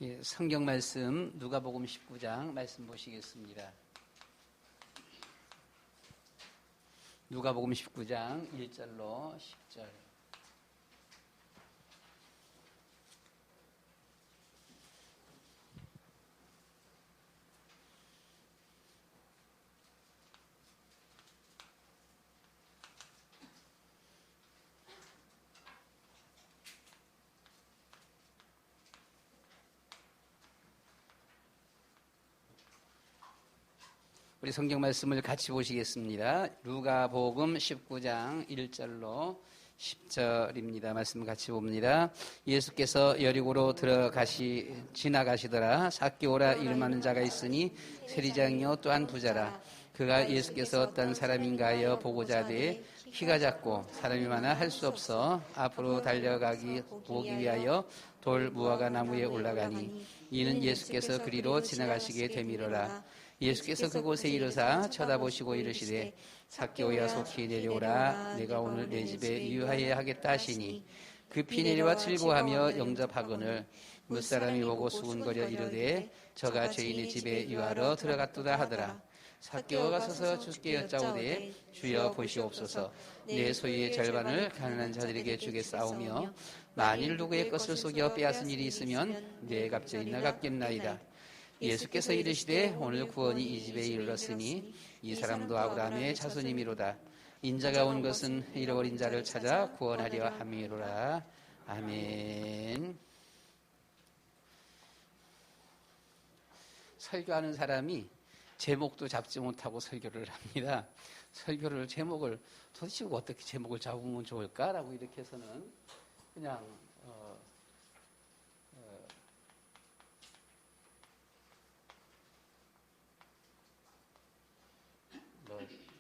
예, 성경 말씀 누가복음 19장 말씀 보시겠습니다. 누가복음 19장 1절로 10절. 우리 성경 말씀을 같이 보시겠습니다. 누가복음 19장 1절로 10절입니다. 말씀 같이 봅니다. 예수께서 여리고로 지나가시더라. 삭개오라 이름하는 자가 있으니 세리장이요 또한 부자라. 그가 예수께서 어떤 사람인가 하여 보고자 하되 키가 작고 사람이 많아 할 수 없어 앞으로 달려가기 보기 위하여 돌 무화과 나무에 올라가니 이는 예수께서 그리로 지나가시게 되미로라. 예수께서 그곳에 이르사 쳐다보시고 이르시되 삭개오야 속히 내려오라. 내가 오늘 내 집에 유하여야 하겠다 하시니 급히 내려와 즐거워하며 영접하거늘 무사람이 보고 수군거려 이르되 저가 죄인의 집에 유하러 들어갔도다 하더라. 삭개오가 서서 주께 여짜오되 주여 보시옵소서. 내 소유의 절반을 가난한 자들에게 주겠사오며 만일 누구의 것을 속여 빼앗은 일이 있으면 내 값제이나 갚겠나이다. 예수께서 이르시되 오늘 구원이 이 집에 이르렀으니 이 사람도 아브라함의 자손이미로다. 인자가 온 것은 잃어버린 자를 찾아 구원하려 함이로라. 아멘. 설교하는 사람이 제목도 잡지 못하고 설교를 합니다. 설교를 제목을 도대체 어떻게 제목을 잡으면 좋을까라고 이렇게 해서는 그냥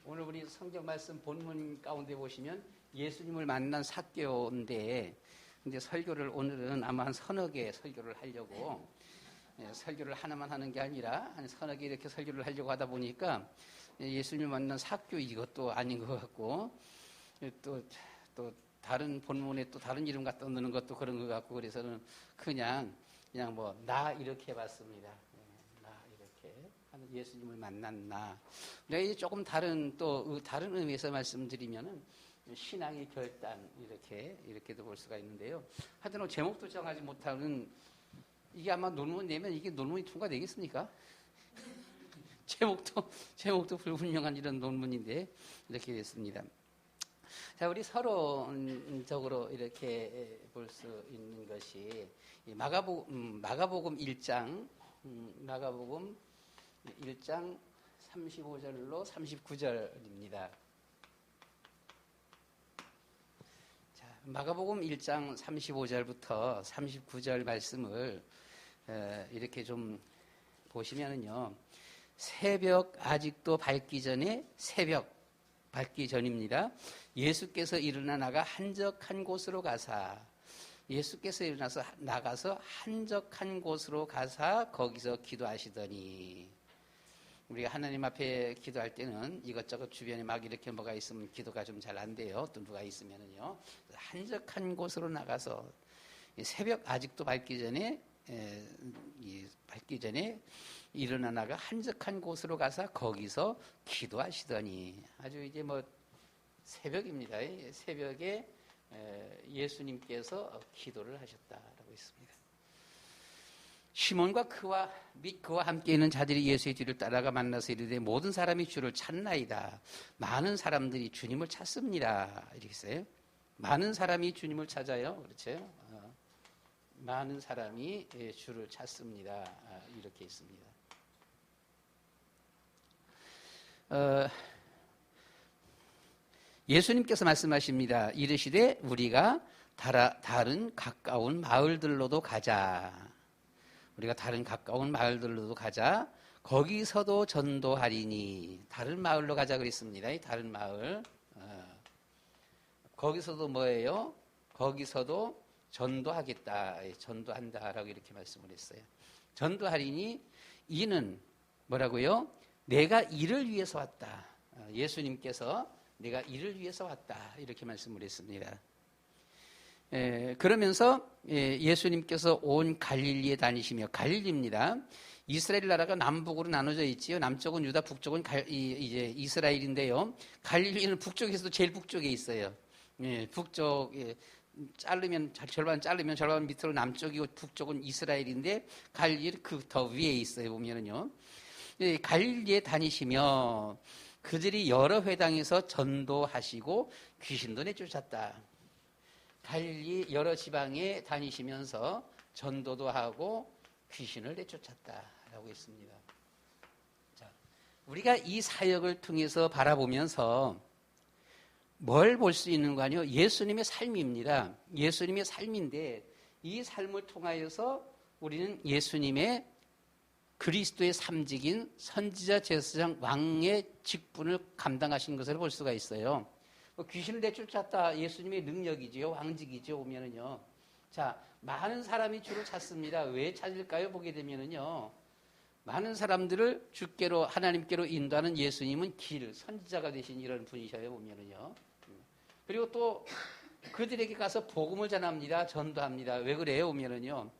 오늘 우리 성경 말씀 본문 가운데 보시면 예수님을 만난 삭개오인데, 근데 설교를 오늘은 아마 한 서너 개 설교를 하려고, 설교를 하나만 하는 게 아니라 한 서너 개 이렇게 설교를 하려고 하다 보니까 예수님을 만난 삭개오 이것도 아닌 것 같고, 또 다른 본문에 또 다른 이름 갖다 넣는 것도 그런 것 같고, 그래서는 그냥 뭐 나 이렇게 해봤습니다. 예수님을 만난 나. 우리가 이제 조금 다른 의미에서 말씀드리면은 신앙의 결단 이렇게도 볼 수가 있는데요. 하여튼 제목도 정하지 못하는 이게 아마 논문 내면 이게 논문이 통과되겠습니까? 제목도 불분명한 이런 논문인데 이렇게 됐습니다. 자, 우리 서론적으로 이렇게 볼 수 있는 것이 마가복음 1장 1장 35절로 39절입니다. 자, 마가복음 1장 35절부터 39절 말씀을 이렇게 좀 보시면은요. 새벽 아직도 밝기 전입니다. 예수께서 일어나 나가 한적한 곳으로 가사 예수께서 일어나서 나가서 한적한 곳으로 가사 거기서 기도하시더니 우리가 하나님 앞에 기도할 때는 이것저것 주변에 막 이렇게 뭐가 있으면 기도가 좀 잘 안 돼요. 또 누가 있으면은요. 한적한 곳으로 나가서 새벽 아직도 밝기 전에 일어나 나가 한적한 곳으로 가서 거기서 기도하시더니 아주 이제 뭐 새벽입니다. 새벽에 예수님께서 기도를 하셨다라고 있습니다. 시몬과 그와 함께 있는 자들이 예수의 뒤를 따라가 만나서 이르되 모든 사람이 주를 찾나이다. 많은 사람들이 주님을 찾습니다. 이렇게 했어요. 많은 사람이 주님을 찾아요. 그렇죠? 많은 사람이 주를 찾습니다. 이렇게 있습니다. 예수님께서 말씀하십니다. 이르시되 우리가 다른 가까운 마을들로도 가자. 우리가 다른 가까운 마을들로도 가자. 거기서도 전도하리니. 다른 마을로 가자 그랬습니다. 다른 마을. 거기서도 뭐예요? 거기서도 전도하겠다. 전도한다라고 이렇게 말씀을 했어요. 전도하리니 이는 뭐라고요? 내가 이를 위해서 왔다. 예수님께서 내가 이를 위해서 왔다. 이렇게 말씀을 했습니다. 그러면서 예수님께서 온 갈릴리에 다니시며, 갈릴리입니다. 이스라엘 나라가 남북으로 나눠져 있지요. 남쪽은 유다, 북쪽은 이제 이스라엘인데요. 갈릴리는 북쪽에서도 제일 북쪽에 있어요. 북쪽 자르면 절반 밑으로 남쪽이고 북쪽은 이스라엘인데 갈릴리 그 더 위에 있어요. 보면은요. 갈릴리에 다니시며 그들이 여러 회당에서 전도하시고 귀신도 내쫓았다. 갈릴리 여러 지방에 다니시면서 전도도 하고 귀신을 내쫓았다라고 했습니다. 자, 우리가 이 사역을 통해서 바라보면서 뭘 볼 수 있는 거 아니에요? 예수님의 삶입니다. 예수님의 삶인데 이 삶을 통하여서 우리는 예수님의 그리스도의 삼직인 선지자, 제사장, 왕의 직분을 감당하신 것을 볼 수가 있어요. 귀신을 내쫓았다. 예수님의 능력이지요. 왕직이죠. 보면은요. 자, 많은 사람이 주를 찾습니다. 왜 찾을까요? 보게 되면은요. 많은 사람들을 주께로, 하나님께로 인도하는 예수님은 길, 선지자가 되신 이런 분이셔요. 보면은요. 그리고 또 그들에게 가서 복음을 전합니다. 전도합니다. 왜 그래요? 보면은요.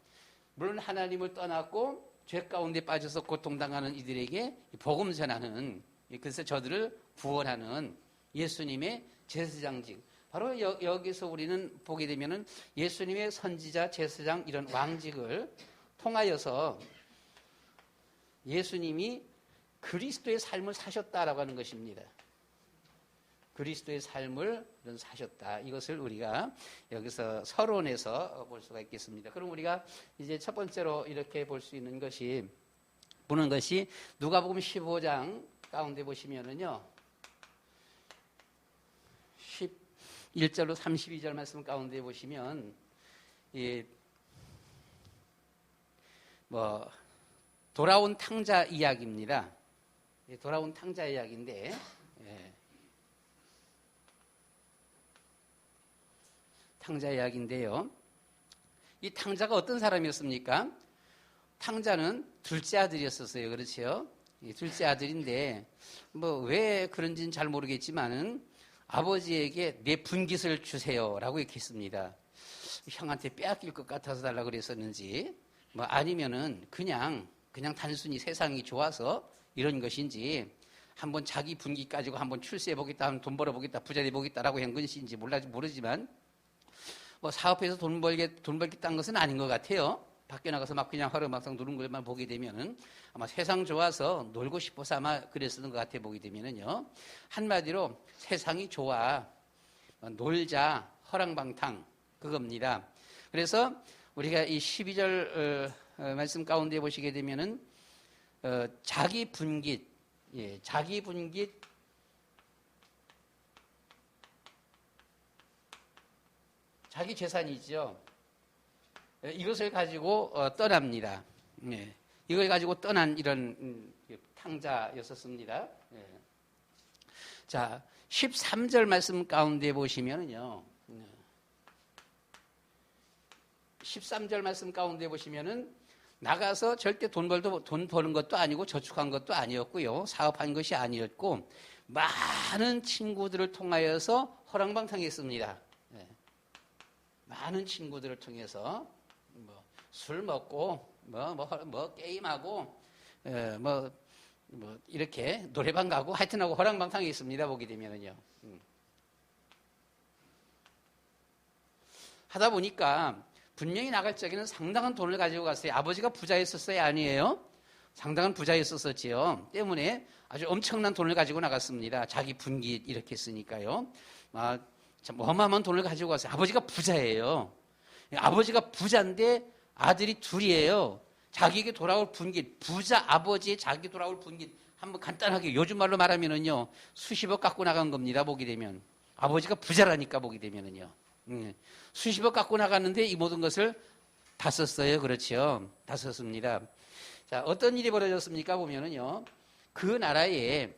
물론 하나님을 떠났고 죄 가운데 빠져서 고통당하는 이들에게 복음 전하는, 그래서 저들을 구원하는 예수님의 제사장직. 바로 여기서 우리는 보게 되면은 예수님의 선지자, 제사장 이런 왕직을 통하여서 예수님이 그리스도의 삶을 사셨다라고 하는 것입니다. 그리스도의 삶을 사셨다. 이것을 우리가 여기서 서론에서 볼 수가 있겠습니다. 그럼 우리가 이제 첫 번째로 이렇게 볼 수 있는 것이, 보는 것이 누가복음 15장 가운데 보시면은요. 11절로 32절 말씀 가운데 보시면 돌아온 탕자 이야기입니다. 돌아온 탕자 이야기인데 탕자 이야기인데요. 이 탕자가 어떤 사람이었습니까? 탕자는 둘째 아들이었었어요. 그렇죠? 둘째 아들인데 왜 그런지는 잘 모르겠지만은 아버지에게 내 분깃을 주세요라고 이렇게 했습니다. 형한테 빼앗길 것 같아서 달라고 그랬었는지, 아니면은 그냥 단순히 세상이 좋아서 이런 것인지, 한번 자기 분깃 가지고 한번 출세해 보겠다, 한번 돈 벌어 보겠다, 부자 돼 보겠다라고 한 것인지 모르지만, 사업해서 돈 벌겠다는 것은 아닌 것 같아요. 밖에 나가서 막 그냥 허름하상 누른 것만 보게 되면은 아마 세상 좋아서 놀고 싶어서 아마 그랬었던 것 같아 보게 되면은요. 한마디로 세상이 좋아, 놀자, 허랑방탕, 그겁니다. 그래서 우리가 이 12절 말씀 가운데 보시게 되면은 자기 분깃, 자기 재산이죠. 이것을 가지고 떠납니다. 이걸 가지고 떠난 이런 탕자였었습니다. 자, 13절 말씀 가운데 보시면은요. 13절 말씀 가운데 보시면은 나가서 절대 돈 버는 것도 아니고 저축한 것도 아니었고요. 사업한 것이 아니었고 많은 친구들을 통하여서 허랑방탕했습니다. 많은 친구들을 통해서 술 먹고 게임하고 이렇게 노래방 가고 하여튼하고 허랑방탕이 있습니다. 보게 되면은요. 하다 보니까 분명히 나갈 적에는 상당한 돈을 가지고 갔어요. 아버지가 부자였었어요? 아니에요? 상당한 부자였었지요. 때문에 아주 엄청난 돈을 가지고 나갔습니다. 자기 분깃 이렇게 했으니까요. 참 어마어마한 돈을 가지고 갔어요. 아버지가 부자예요. 아버지가 부자인데 아들이 둘이에요. 자기에게 돌아올 분깃, 부자 아버지의 자기 돌아올 분깃, 한번 간단하게 요즘 말로 말하면은요, 수십억 갖고 나간 겁니다. 보게 되면 아버지가 부자라니까 보게 되면은요, 수십억 갖고 나갔는데 이 모든 것을 다 썼어요. 그렇죠? 다 썼습니다. 자, 어떤 일이 벌어졌습니까? 보면은요, 그 나라에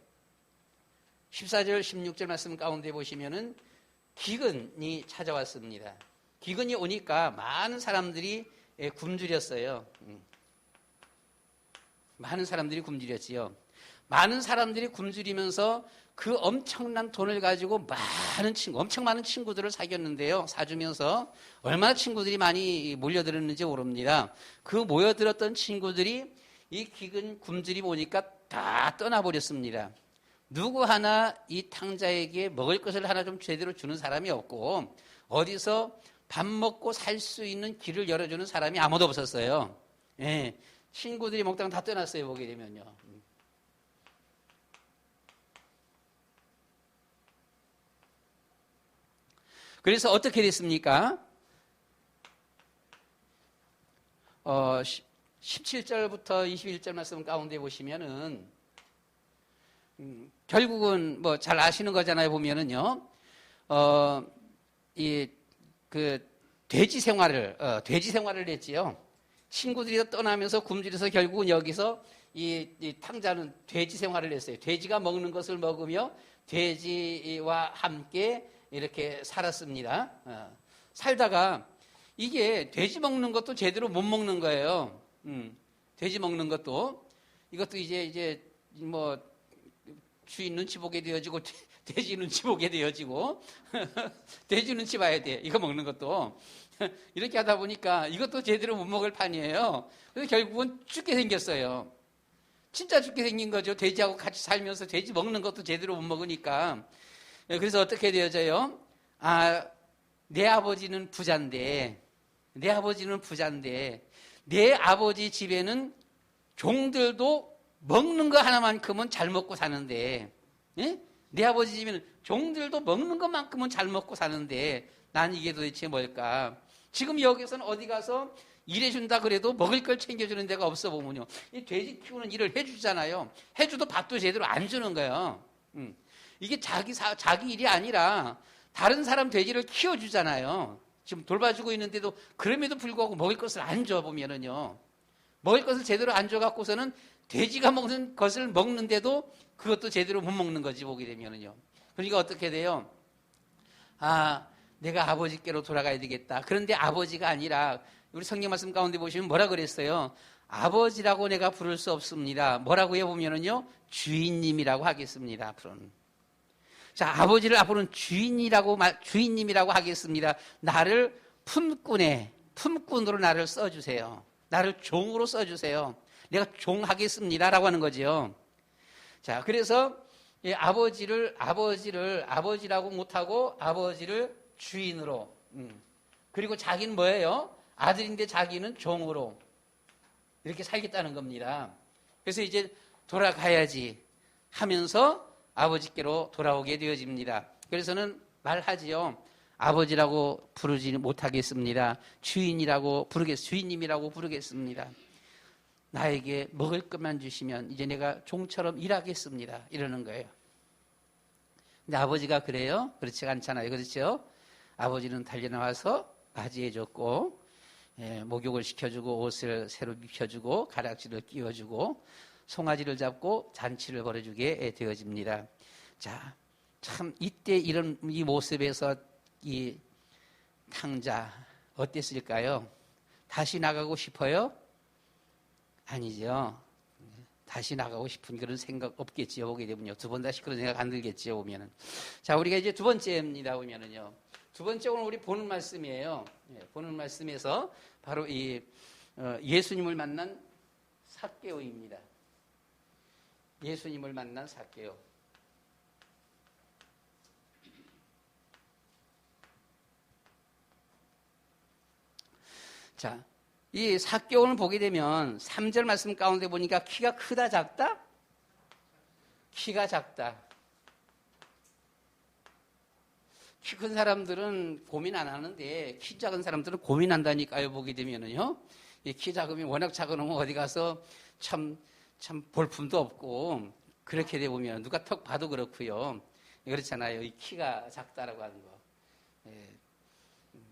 14절, 16절 말씀 가운데 보시면은 기근이 찾아왔습니다. 기근이 오니까 많은 사람들이 굶주렸어요. 많은 사람들이 굶주렸지요. 많은 사람들이 굶주리면서 그 엄청난 돈을 가지고 엄청 많은 친구들을 사귀었는데요. 사주면서 얼마나 친구들이 많이 몰려들었는지 모릅니다. 그 모여들었던 친구들이 이 기근 굶주리 보니까 다 떠나버렸습니다. 누구 하나 이 탕자에게 먹을 것을 하나 좀 제대로 주는 사람이 없고 어디서 밥 먹고 살 수 있는 길을 열어주는 사람이 아무도 없었어요. 예, 친구들이 먹다가 다 떠났어요. 보게 되면요. 그래서 어떻게 됐습니까? 17절부터 21절 말씀 가운데 보시면은 결국은 뭐 잘 아시는 거잖아요. 보면은요. 돼지 생활을 했지요. 친구들이 떠나면서 굶주려서 결국은 여기서 이 탕자는 돼지 생활을 했어요. 돼지가 먹는 것을 먹으며 돼지와 함께 이렇게 살았습니다. 살다가 이게 돼지 먹는 것도 제대로 못 먹는 거예요. 돼지 먹는 것도 이것도 이제 뭐 주인 눈치 보게 되어지고 돼지 눈치 보게 되어지고 돼지 눈치 봐야 돼. 이거 먹는 것도 이렇게 하다 보니까 이것도 제대로 못 먹을 판이에요. 그래서 결국은 죽게 생겼어요. 진짜 죽게 생긴 거죠. 돼지하고 같이 살면서 돼지 먹는 것도 제대로 못 먹으니까. 그래서 어떻게 되어져요? 내 아버지는 부자인데 내 아버지 집에는 종들도 먹는 거 하나만큼은 잘 먹고 사는데, 예? 내 아버지 집에는 종들도 먹는 것만큼은 잘 먹고 사는데 난 이게 도대체 뭘까? 지금 여기서는 어디 가서 일해준다 그래도 먹을 걸 챙겨주는 데가 없어 보면요. 이 돼지 키우는 일을 해주잖아요. 해줘도 밥도 제대로 안 주는 거예요. 이게 자기 일이 아니라 다른 사람 돼지를 키워주잖아요. 지금 돌봐주고 있는데도 그럼에도 불구하고 먹을 것을 안 줘 보면은요. 먹을 것을 제대로 안 줘갖고서는 돼지가 먹는 것을 먹는데도 그것도 제대로 못 먹는 거지 보게 되면은요. 그러니까 어떻게 돼요? 내가 아버지께로 돌아가야 되겠다. 그런데 아버지가 아니라 우리 성경 말씀 가운데 보시면 뭐라 그랬어요? 아버지라고 내가 부를 수 없습니다. 뭐라고 해보면은요? 주인님이라고 하겠습니다. 앞으로는. 자, 아버지를 앞으로는 주인님이라고 하겠습니다. 나를 품꾼으로 나를 써주세요. 나를 종으로 써주세요. 내가 종하겠습니다라고 하는 거죠. 자, 그래서 아버지라고 못하고 아버지를 주인으로. 그리고 자기는 뭐예요? 아들인데 자기는 종으로 이렇게 살겠다는 겁니다. 그래서 이제 돌아가야지 하면서 아버지께로 돌아오게 되어집니다. 그래서는 말하지요. 아버지라고 부르지 못하겠습니다. 주인님이라고 부르겠습니다. 나에게 먹을 것만 주시면 이제 내가 종처럼 일하겠습니다. 이러는 거예요. 근데 아버지가 그래요? 그렇지 않잖아요. 그렇죠? 아버지는 달려나와서 맞이해줬고 목욕을 시켜주고 옷을 새로 입혀주고 가락지를 끼워주고 송아지를 잡고 잔치를 벌여주게 되어집니다. 자, 참 이때 이런 이 모습에서 이 탕자 어땠을까요? 다시 나가고 싶어요? 아니죠. 다시 나가고 싶은 그런 생각 없겠지요. 보게 되면요. 두 번 다시 그런 생각 안 들겠지요. 보면은. 자, 우리가 이제 두 번째입니다. 보면은요. 두 번째 오늘 우리 보는 말씀이에요. 보는 말씀에서 바로 이 예수님을 만난 삭개오입니다. 예수님을 만난 삭개오. 자, 이 삭개오를 보게 되면 3절 말씀 가운데 보니까 키가 크다 작다? 키가 작다. 키 큰 사람들은 고민 안 하는데 키 작은 사람들은 고민한다니까요. 보게 되면은요. 이 키 작으면 워낙 작으면 어디 가서 참 볼품도 없고 그렇게 돼 보면 누가 턱 봐도 그렇고요. 그렇잖아요. 이 키가 작다라고 하는 거.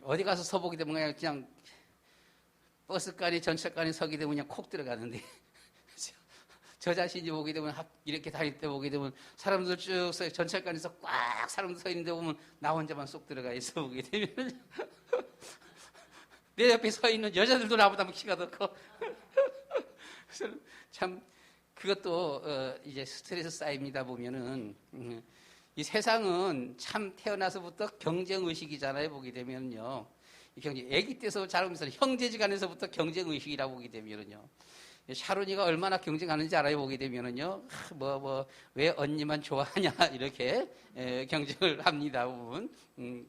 어디 가서 서보게 되면 그냥 버스간에 전철간에 서게 되면 그냥 콕 들어가는데 저 자신이 보게 되면 이렇게 다닐 때 보게 되면 사람들 쭉 서 전철간에서 꽉 사람들 서 있는데 보면 나 혼자만 쏙 들어가 있어 보게 되면 내 옆에 서 있는 여자들도 나보다 키가 더 커. 그래서 참 그것도 이제 스트레스 쌓입니다 보면은 이 세상은 참 태어나서부터 경쟁 의식이잖아요. 보게 되면요, 이 경쟁 아기 때서 자라면서 형제지간에서부터 경쟁 의식이라고 보게 되면은요. 샤론이가 얼마나 경쟁하는지 알아요. 보게 되면은요, 왜 언니만 좋아하냐 이렇게 경쟁을 합니다. 보면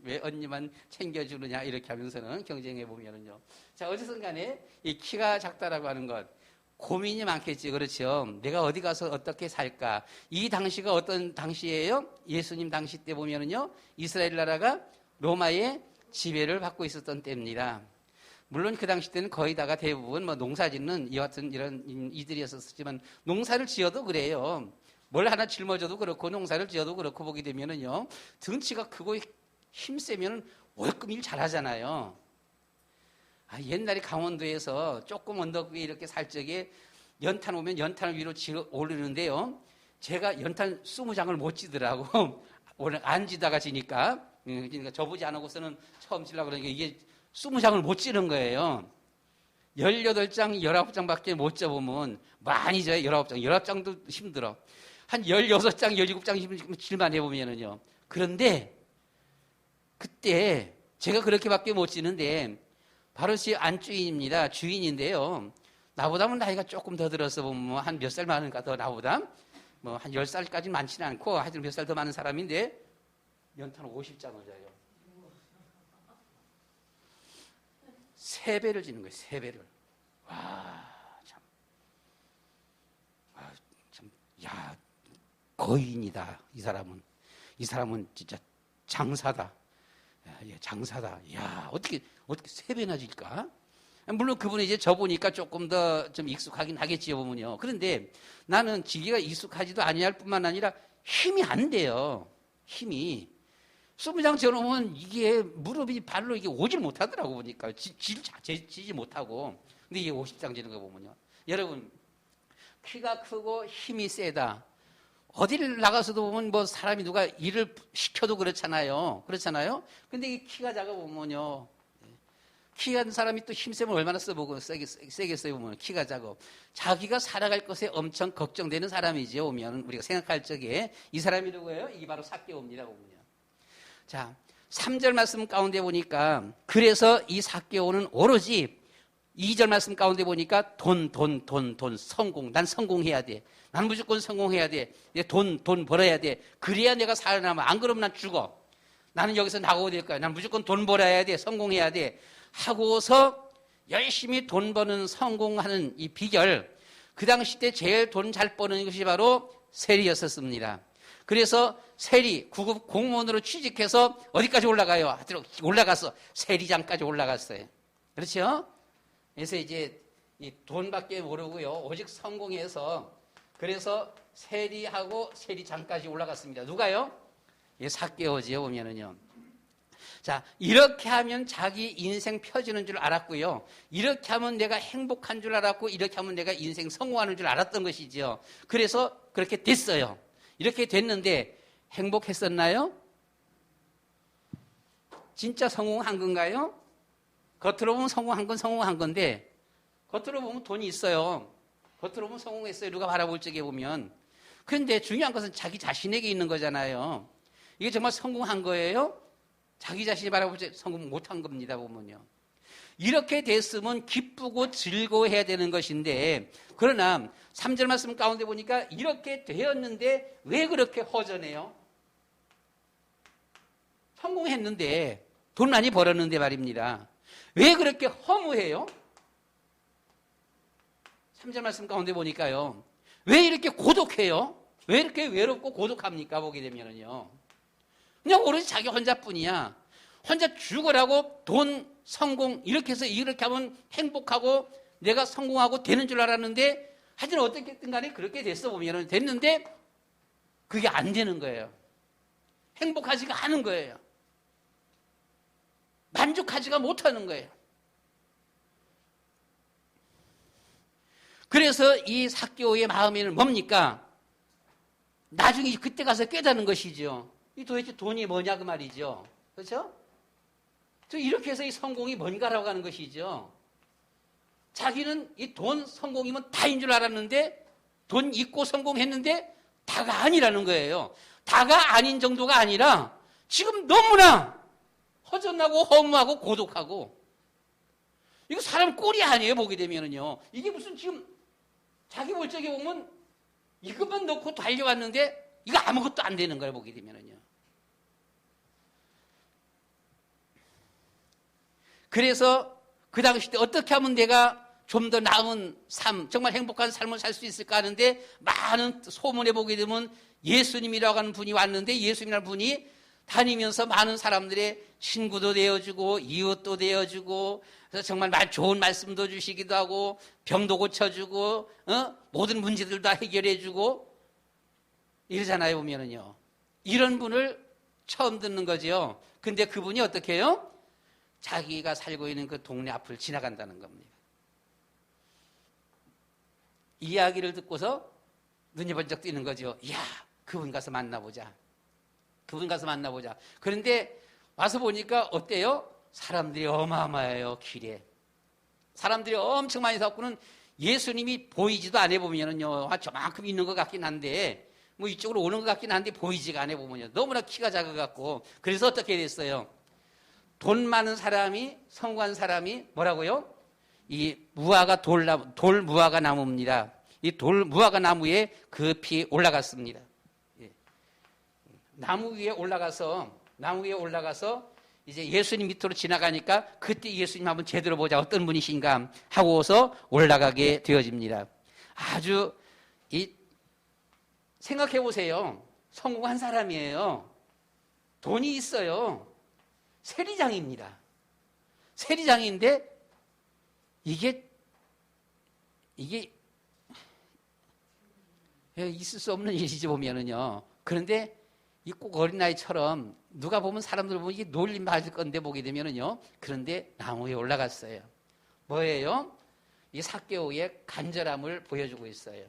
왜 언니만 챙겨주느냐 이렇게 하면서는 경쟁해 보면은요. 자, 어쨌든 간에 이 키가 작다라고 하는 것 고민이 많겠지. 그렇죠. 내가 어디 가서 어떻게 살까. 이 당시가 어떤 당시예요? 예수님 당시 때 보면은요, 이스라엘 나라가 로마의 지배를 받고 있었던 때입니다. 물론 그 당시 때는 거의 다가 대부분 농사 짓는 이와 같은 이런 이들이었었지만, 농사를 지어도 그래요. 뭘 하나 짊어져도 그렇고 농사를 지어도 그렇고 보게 되면은요, 등치가 크고 힘세면 월급 일 잘하잖아요. 옛날에 강원도에서 조금 언덕 위에 이렇게 살 적에 연탄 오면 연탄을 위로 지어 오르는데요, 제가 연탄 20장을 못 지더라고. 오늘 안 지다가 지니까. 그러니까 저보지 않고서는 처음 지려고 그러니까 이게 20장을 못 지는 거예요. 18장, 19장밖에 못 접으면 많이 져요. 19장. 19장도 힘들어. 한 16장, 17장 질만 해보면은요. 그런데 그때 제가 그렇게밖에 못 지는데 바로 제 안주인입니다. 주인인데요. 나보다는 나이가 조금 더 들어서 보면 한 몇 살 많은가 더 나보다. 한 10살까지는 많지는 않고 하여튼 몇 살 더 많은 사람인데 연탄 50장을 져요. 3배를 지는 거예요. 3배를. 야, 거인이다. 이 사람은 진짜 장사다. 장사다. 야, 어떻게 3배나 질까? 물론 그분이 이제 저보니까 조금 더 좀 익숙하긴 하겠지요, 보면요. 그런데 나는 지기가 익숙하지도 아니할 뿐만 아니라 힘이 안 돼요. 힘이. 20장 지어놓으면 이게 무릎이 발로 이게 오질 못하더라고 보니까. 지지 못하고. 근데 이게 50장 지는 거 보면요. 여러분, 키가 크고 힘이 세다. 어디를 나가서도 보면 사람이 누가 일을 시켜도 그렇잖아요. 근데 이 키가 작아 보면요. 키 작은 사람이 또 힘세면 얼마나 써보고 세겠어요, 보면. 키가 작아. 자기가 살아갈 것에 엄청 걱정되는 사람이죠, 보면. 우리가 생각할 적에. 이 사람이 누구예요? 이게 바로 삭개오입니다, 보면요. 자, 3절 말씀 가운데 보니까, 그래서 이 삭개오는 오로지 2절 말씀 가운데 보니까 돈, 성공. 난 성공해야 돼. 난 무조건 성공해야 돼. 돈 벌어야 돼. 그래야 내가 살아남아. 안 그러면 난 죽어. 나는 여기서 나가야 될 거야. 난 무조건 돈 벌어야 돼. 성공해야 돼. 하고서 열심히 돈 버는 성공하는 이 비결. 그 당시 때 제일 돈 잘 버는 것이 바로 세리였었습니다. 그래서 세리, 구급 공무원으로 취직해서 어디까지 올라가요? 올라가서 세리장까지 올라갔어요. 그렇죠? 그래서 이제 이 돈밖에 모르고요. 오직 성공해서 그래서 세리하고 세리장까지 올라갔습니다. 누가요? 예, 삭개오지요, 보면은요. 자, 이렇게 하면 자기 인생 펴지는 줄 알았고요. 이렇게 하면 내가 행복한 줄 알았고, 이렇게 하면 내가 인생 성공하는 줄 알았던 것이죠. 그래서 그렇게 됐어요. 이렇게 됐는데 행복했었나요? 진짜 성공한 건가요? 겉으로 보면 성공한 건데, 겉으로 보면 돈이 있어요. 겉으로 보면 성공했어요. 누가 바라볼 적에 보면. 그런데 중요한 것은 자기 자신에게 있는 거잖아요. 이게 정말 성공한 거예요? 자기 자신이 바라볼 때 성공 못한 겁니다, 보면요. 이렇게 됐으면 기쁘고 즐거워해야 되는 것인데, 그러나 3절 말씀 가운데 보니까 이렇게 되었는데 왜 그렇게 허전해요? 성공했는데, 돈 많이 벌었는데 말입니다. 왜 그렇게 허무해요? 3절 말씀 가운데 보니까요. 왜 이렇게 고독해요? 왜 이렇게 외롭고 고독합니까? 보게 되면은요. 그냥 오로지 자기 혼자뿐이야. 혼자 죽으라고 돈, 성공 이렇게 해서 이렇게 하면 행복하고 내가 성공하고 되는 줄 알았는데, 하여튼 어떻게든 간에 그렇게 됐어 보면은 됐는데 그게 안 되는 거예요. 행복하지가 않은 거예요. 만족하지가 못하는 거예요. 그래서 이 삭개오의 마음에는 뭡니까? 나중에 그때 가서 깨닫는 것이죠. 이 도대체 돈이 뭐냐 그 말이죠. 그렇죠? 저 이렇게 해서 이 성공이 뭔가라고 하는 것이죠. 자기는 이 돈 성공이면 다인 줄 알았는데 돈 있고 성공했는데 다가 아니라는 거예요. 다가 아닌 정도가 아니라 지금 너무나 허전하고 허무하고 고독하고, 이거 사람 꼴이 아니에요. 보게 되면은요, 이게 무슨 지금 자기 멀쩡히 보면 이것만 넣고 달려왔는데 이거 아무것도 안 되는 거예요. 보게 되면은요. 그래서 그 당시 때 어떻게 하면 내가 좀 더 나은 삶, 정말 행복한 삶을 살 수 있을까 하는데, 많은 소문에 보게 되면 예수님이라고 하는 분이 왔는데, 예수님이라는 분이 다니면서 많은 사람들의 친구도 되어주고 이웃도 되어주고, 그래서 정말 좋은 말씀도 주시기도 하고 병도 고쳐주고 모든 문제들 다 해결해주고 이러잖아요. 보면은요, 이런 분을 처음 듣는 거죠. 근데 그분이 어떻게 해요? 자기가 살고 있는 그 동네 앞을 지나간다는 겁니다. 이야기를 듣고서 눈이 번쩍 뜨는 거죠. 이야, 그분 가서 만나보자. 그분 가서 만나보자. 그런데 와서 보니까 어때요? 사람들이 어마어마해요. 길에 사람들이 엄청 많이 섰고는 예수님이 보이지도 않아. 보면은요, 저만큼 있는 것 같긴 한데, 뭐 이쪽으로 오는 것 같긴 한데 보이지가 않아. 보면요, 너무나 키가 작아갖고. 그래서 어떻게 됐어요? 돈 많은 사람이, 성공한 사람이 뭐라고요? 이 무화과 돌 무화과 나무입니다. 이 돌 무화과 나무에 급히 올라갔습니다. 나무 위에 올라가서 이제 예수님 밑으로 지나가니까, 그때 예수님 한번 제대로 보자, 어떤 분이신가 하고서 올라가게 되어집니다. 아주 생각해 보세요. 성공한 사람이에요. 돈이 있어요. 세리장입니다. 세리장인데 이게 있을 수 없는 일이지 보면은요. 그런데 이 꼭 어린아이처럼 누가 보면, 사람들 보면 이게 놀림 받을 건데 보게 되면은요. 그런데 나무에 올라갔어요. 뭐예요? 이 삭개오의 간절함을 보여주고 있어요.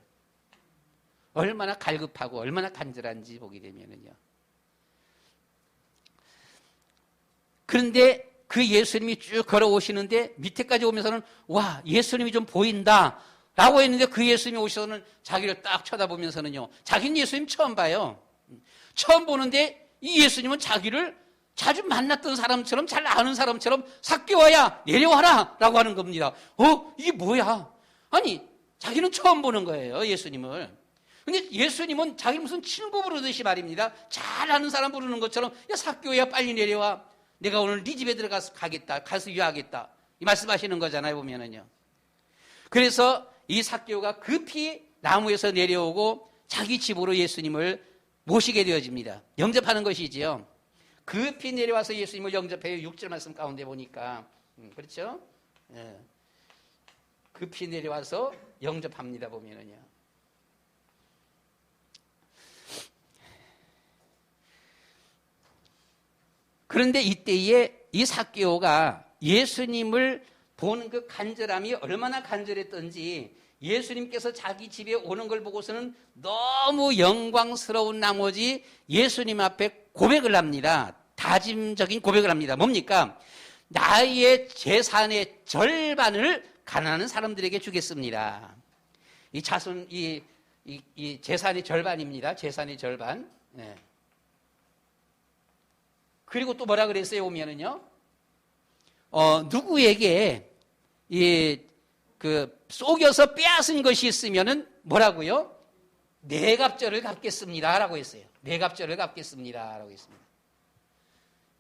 얼마나 갈급하고 얼마나 간절한지 보게 되면은요. 그런데 그 예수님이 쭉 걸어오시는데 밑에까지 오면서는 와, 예수님이 좀 보인다 라고 했는데, 그 예수님이 오셔서는 자기를 딱 쳐다보면서는요, 자기는 예수님 처음 봐요. 처음 보는데 이 예수님은 자기를 자주 만났던 사람처럼, 잘 아는 사람처럼 삭개오야 내려와라 라고 하는 겁니다. 이게 뭐야? 아니, 자기는 처음 보는 거예요, 예수님을. 근데 예수님은 자기를 무슨 친구 부르듯이 말입니다. 잘 아는 사람 부르는 것처럼, 야 삭개오야 빨리 내려와, 내가 오늘 네 집에 들어가서 가서 유하겠다, 이 말씀하시는 거잖아요. 보면은요. 그래서 이 삭개오가 급히 나무에서 내려오고 자기 집으로 예수님을 모시게 되어집니다. 영접하는 것이지요. 급히 내려와서 예수님을 영접해요. 6절 말씀 가운데 보니까. 그렇죠? 예. 급히 내려와서 영접합니다. 보면은요. 그런데 이때에 이 삭개오가 예수님을 보는 그 간절함이 얼마나 간절했던지, 예수님께서 자기 집에 오는 걸 보고서는 너무 영광스러운 나머지 예수님 앞에 고백을 합니다. 다짐적인 고백을 합니다. 뭡니까? 나의 재산의 절반을 가난한 사람들에게 주겠습니다. 이 재산의 절반입니다. 재산의 절반. 네. 그리고 또 뭐라 그랬어요? 보면은요, 누구에게 속여서 빼앗은 것이 있으면은 뭐라고요? 네 갑절을 갚겠습니다 라고 했어요. 네 갑절을 갚겠습니다 라고 했습니다.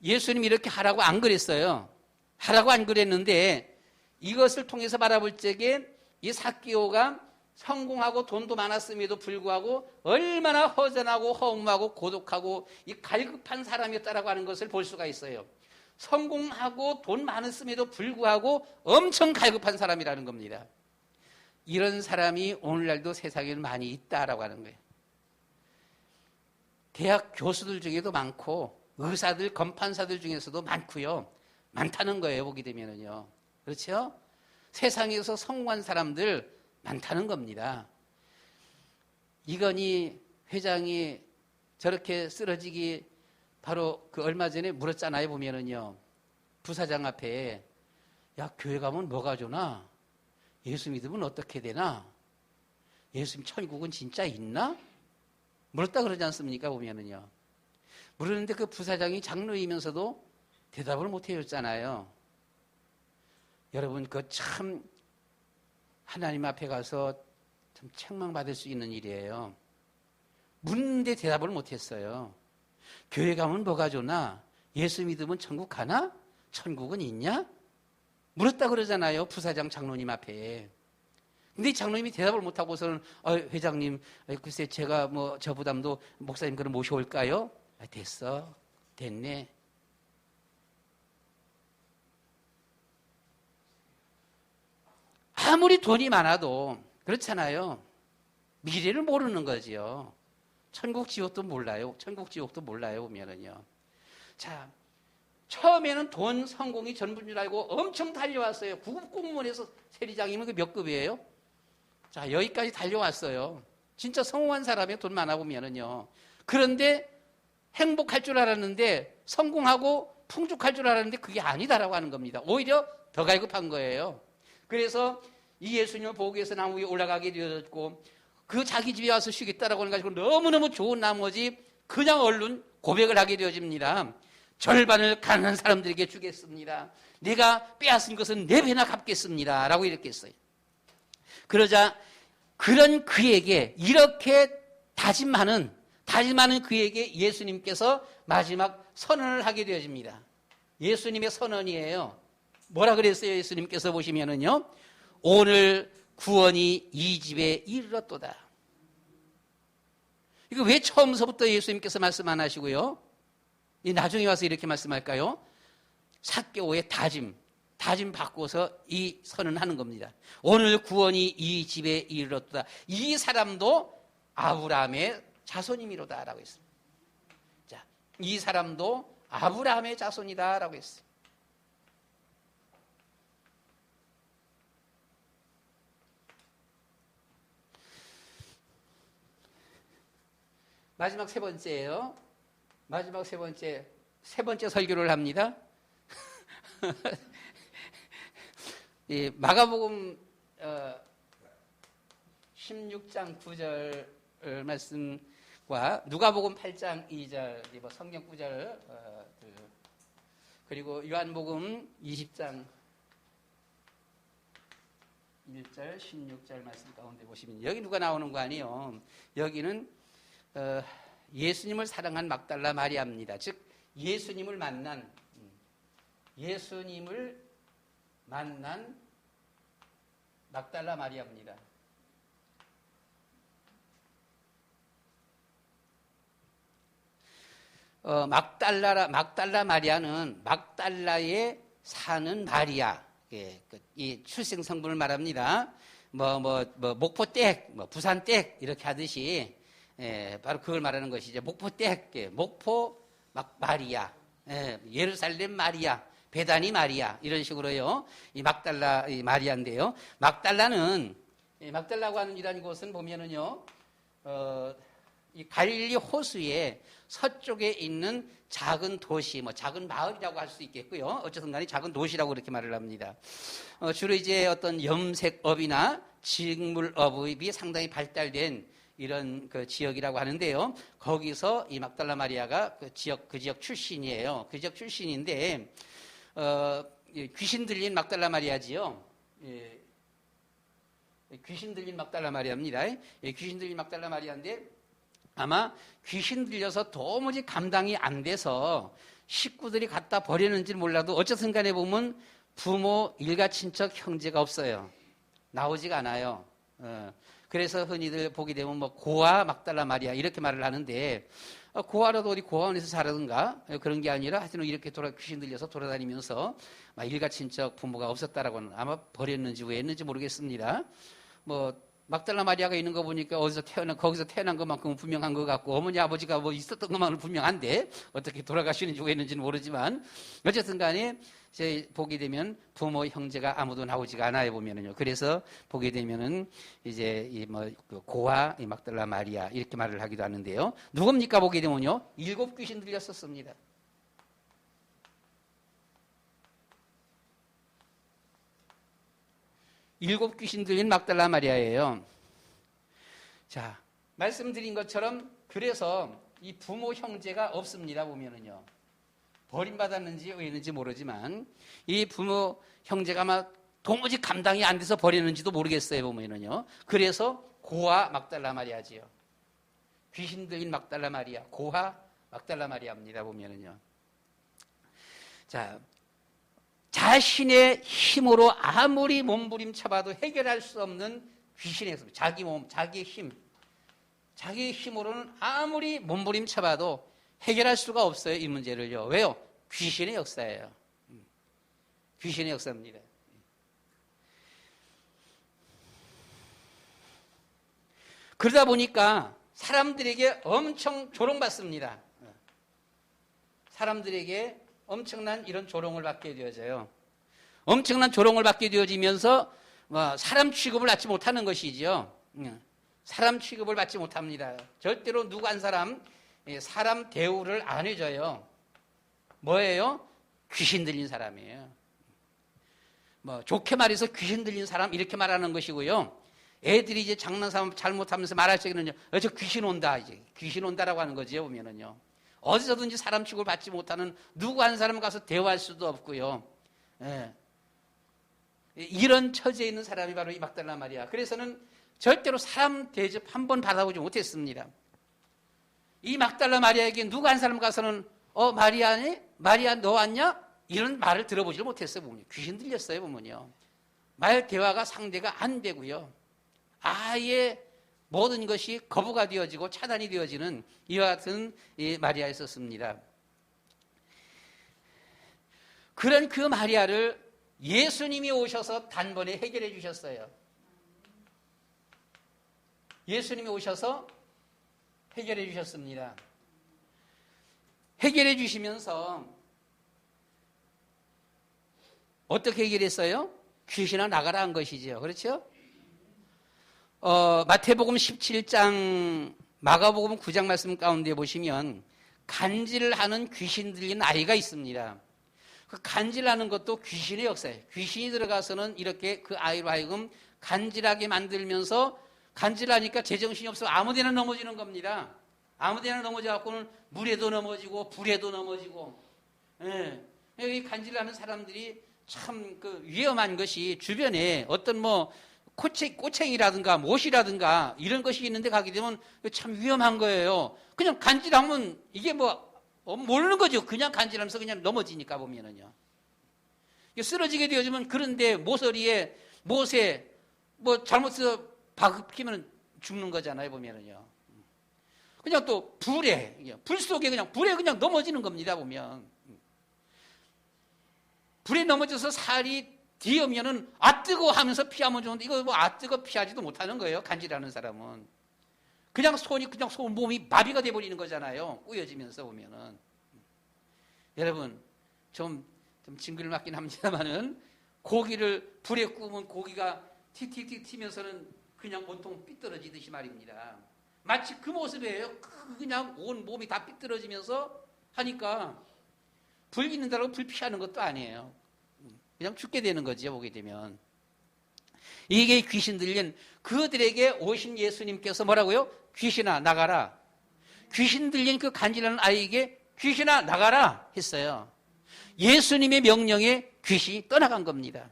예수님이 이렇게 하라고 안 그랬어요. 하라고 안 그랬는데, 이것을 통해서 바라볼 적에 이 삭개오가 성공하고 돈도 많았음에도 불구하고 얼마나 허전하고 허무하고 고독하고 이 갈급한 사람이었다라고 하는 것을 볼 수가 있어요. 성공하고 돈 많았음에도 불구하고 엄청 갈급한 사람이라는 겁니다. 이런 사람이 오늘날도 세상에 많이 있다라고 하는 거예요. 대학 교수들 중에도 많고, 의사들, 검판사들 중에서도 많고요. 많다는 거예요. 보게 되면은요. 그렇죠? 세상에서 성공한 사람들 많다는 겁니다. 이건희 회장이 저렇게 쓰러지기 바로 그 얼마 전에 물었잖아요. 보면은요, 부사장 앞에, 야, 교회 가면 뭐가 좋나? 예수 믿으면 어떻게 되나? 예수님 천국은 진짜 있나? 물었다 그러지 않습니까? 보면은요. 물었는데 그 부사장이 장로이면서도 대답을 못 해줬잖아요. 여러분, 그 참 하나님 앞에 가서 참 책망받을 수 있는 일이에요. 묻는데 대답을 못했어요. 교회 가면 뭐가 좋나? 예수 믿으면 천국 가나? 천국은 있냐? 물었다 그러잖아요. 부사장 장로님 앞에. 근데 장로님이 대답을 못하고서는 회장님, 글쎄 제가 뭐 저보담도 목사님 그럼 모셔올까요? 됐어. 됐네. 아무리 돈이 많아도 그렇잖아요. 미래를 모르는 거지요. 천국 지옥도 몰라요. 천국 지옥도 몰라요. 보면은요. 자, 처음에는 돈 성공이 전부인 줄 알고 엄청 달려왔어요. 구급 공무원에서 세리장이면 그 몇 급이에요? 자, 여기까지 달려왔어요. 진짜 성공한 사람이 돈 많아 보면은요. 그런데 행복할 줄 알았는데 성공하고 풍족할 줄 알았는데 그게 아니다라고 하는 겁니다. 오히려 더 갈급한 거예요. 그래서 이 예수님을 보기 위해서 나무 위에 올라가게 되었고 그 자기 집에 와서 쉬겠다라고 하는 가지고 너무너무 좋은 나머지 그냥 얼른 고백을 하게 되어집니다. 절반을 가난한 사람들에게 주겠습니다. 내가 빼앗은 것은 네 배나 갚겠습니다. 라고 이렇게 했어요. 그러자 그런 그에게 이렇게 다짐하는 그에게 예수님께서 마지막 선언을 하게 되어집니다. 예수님의 선언이에요. 뭐라 그랬어요? 예수님께서 보시면은요. 오늘 구원이 이 집에 이르렀도다. 이거 왜 처음서부터 예수님께서 말씀 안 하시고요? 나중에 와서 이렇게 말씀할까요? 삭개오의 다짐 바꿔서 이 선언하는 겁니다. 오늘 구원이 이 집에 이르렀도다. 이 사람도 아브라함의 자손이미로다 라고 했습니다. 자, 이 사람도 아브라함의 자손이다 라고 했어요. 마지막 세 번째예요. 마지막 세 번째 설교를 합니다. 이 마가복음 16장 9절 말씀과 누가복음 8장 2절 뭐 성경 구절 그리고 요한복음 20장 1절 16절 말씀 가운데 보시면 여기 누가 나오는 거 아니에요. 여기는 예수님을 사랑한 막달라 마리아입니다. 즉 예수님을 만난 막달라 마리아입니다. 막달라 마리아는 막달라에 사는 마리아, 이 출생 성분을 말합니다. 목포댁, 부산댁 이렇게 하듯이 바로 그걸 말하는 것이죠. 목포댁, 목포 마리아, 예루살렘 마리아, 베다니 마리아 이런 식으로요. 이 막달라 마리아인데요. 막달라고 하는 이라는 곳은 보면은요. 이 갈릴리 호수의 서쪽에 있는 작은 도시, 작은 마을이라고 할 수 있겠고요. 어쨌든 간에 작은 도시라고 그렇게 말을 합니다. 주로 이제 어떤 염색업이나 직물업이 상당히 발달된 이런 그 지역이라고 하는데요. 거기서 이 막달라 마리아가 그 지역 출신이에요. 그 지역 출신인데, 귀신 들린 막달라 마리아지요. 귀신 들린 막달라 마리아입니다. 귀신 들린 막달라 마리아인데, 아마 귀신 들려서 도무지 감당이 안 돼서 식구들이 갖다 버리는지 몰라도 어쨌든 간에 보면 부모, 일가, 친척, 형제가 없어요. 나오지가 않아요. 그래서 흔히들 보게 되면 고아 막달라 마리아 이렇게 말을 하는데 고아라도 어디 고아원에서 자라든가 그런 게 아니라 하여튼 이렇게 귀신 들려서 돌아다니면서 일가, 친척, 부모가 없었다라고는 아마 버렸는지 왜 했는지 모르겠습니다. 막달라 마리아가 있는 거 보니까 거기서 태어난 것만큼은 분명한 것 같고, 어머니, 아버지가 있었던 것만은 분명한데, 어떻게 돌아가시는지 왜 했는지는 모르지만, 어쨌든 간에, 보게 되면 부모, 형제가 아무도 나오지가 않아요, 보면은요. 그래서 보게 되면은, 이제, 고아, 막달라 마리아, 이렇게 말을 하기도 하는데요. 누굽니까, 보게 되면요. 7 귀신 들렸었습니다. 일곱 귀신 들린 막달라 마리아예요. 자, 말씀드린 것처럼 그래서 이 부모 형제가 없습니다. 보면은요. 버림받았는지 왜 있는지 모르지만 이 부모 형제가 아마 도무지 감당이 안 돼서 버리는지도 모르겠어요. 보면은요. 그래서 고아 막달라 마리아지요. 귀신 들린 막달라 마리아, 고아 막달라 마리아입니다. 보면은요. 자, 자신의 힘으로 아무리 몸부림쳐봐도 해결할 수 없는 귀신의 섭, 자기 몸, 자기의 힘, 자기의 힘으로는 아무리 몸부림쳐봐도 해결할 수가 없어요. 이 문제를요. 왜요? 귀신의 역사예요. 귀신의 역사입니다. 그러다 보니까 사람들에게 엄청 조롱받습니다. 사람들에게 엄청난 이런 조롱을 받게 되어져요. 엄청난 조롱을 받게 되어지면서 사람 취급을 받지 못하는 것이죠. 사람 취급을 받지 못합니다. 절대로 누구 한 사람 대우를 안 해줘요. 뭐예요? 귀신 들린 사람이에요. 좋게 말해서 귀신 들린 사람 이렇게 말하는 것이고요. 애들이 이제 장난삼아 잘못하면서 말할 적에는요, 저 귀신 온다, 이제 귀신 온다라고 하는 거지요. 보면은요, 어디서든지 사람 취급을 받지 못하는 누구 한 사람 가서 대화할 수도 없고요. 예. 이런 처지에 있는 사람이 바로 이 막달라 마리아. 그래서는 절대로 사람 대접 한 번 받아보지 못했습니다. 이 막달라 마리아에게 누구 한 사람 가서는 마리아니? 마리아 너 왔냐? 이런 말을 들어보지를 못했어요. 보면요. 귀신 들렸어요. 보면요. 말 대화가 상대가 안 되고요. 아예 모든 것이 거부가 되어지고 차단이 되어지는 이와 같은 마리아였었습니다. 그런 그 마리아를 예수님이 오셔서 단번에 해결해 주셨어요. 예수님이 오셔서 해결해 주셨습니다. 해결해 주시면서 어떻게 해결했어요? 귀신아 나가라 한 것이죠. 그렇죠? 마태복음 17장, 마가복음 9장 말씀 가운데 보시면 간질을 하는 귀신 들린 아이가 있습니다. 그 간질하는 것도 귀신의 역사예요. 귀신이 들어가서는 이렇게 그 아이로 하여금 간질하게 만들면서 간질하니까 제정신이 없어 아무데나 넘어지는 겁니다. 아무데나 넘어져갖고는 물에도 넘어지고 불에도 넘어지고. 예. 여기 간질하는 사람들이 참 그 위험한 것이 주변에 어떤 꼬챙이라든가 못이라든가 이런 것이 있는데 가게 되면 참 위험한 거예요. 그냥 간질하면 이게 모르는 거죠. 그냥 간질하면서 그냥 넘어지니까 보면은요. 쓰러지게 되어지면 그런데 모서리에 못에 잘못해서 박히면 죽는 거잖아요. 보면은요. 그냥 또 불 속에 불에 그냥 넘어지는 겁니다. 보면. 불에 넘어져서 살이 뒤으면은 뜨거 하면서 피하면 좋은데 이거 뜨거 피하지도 못하는 거예요. 간질하는 사람은. 그냥 몸이 마비가 돼버리는 거잖아요. 꾸여지면서 보면은. 여러분, 좀 징그를 맞긴 합니다만은 고기를 불에 구우면 고기가 틱틱틱 튀면서는 그냥 온통 삐뚤어지듯이 말입니다. 마치 그 모습이에요. 그냥 온 몸이 다 삐뚤어지면서 하니까 불 있는다고 불 피하는 것도 아니에요. 그냥 죽게 되는 거죠. 보게 되면. 이게 귀신 들린 그들에게 오신 예수님께서 뭐라고요? 귀신아 나가라. 귀신 들린 그 간질하는 아이에게 귀신아 나가라 했어요. 예수님의 명령에 귀신이 떠나간 겁니다.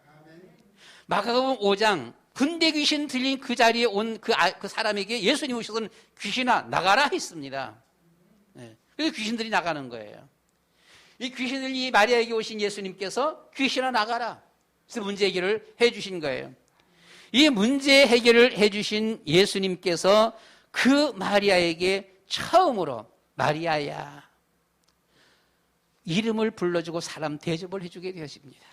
마가복음 5장 군대 귀신 들린 그 자리에 온 그 사람에게 예수님 오셔서는 귀신아 나가라 했습니다. 네. 그래서 귀신들이 나가는 거예요. 이 귀신들이 마리아에게 오신 예수님께서 귀신아 나가라. 그래서 문제 해결을 해 주신 거예요. 이 문제 해결을 해 주신 예수님께서 그 마리아에게 처음으로 마리아야 이름을 불러주고 사람 대접을 해주게 되었습니다.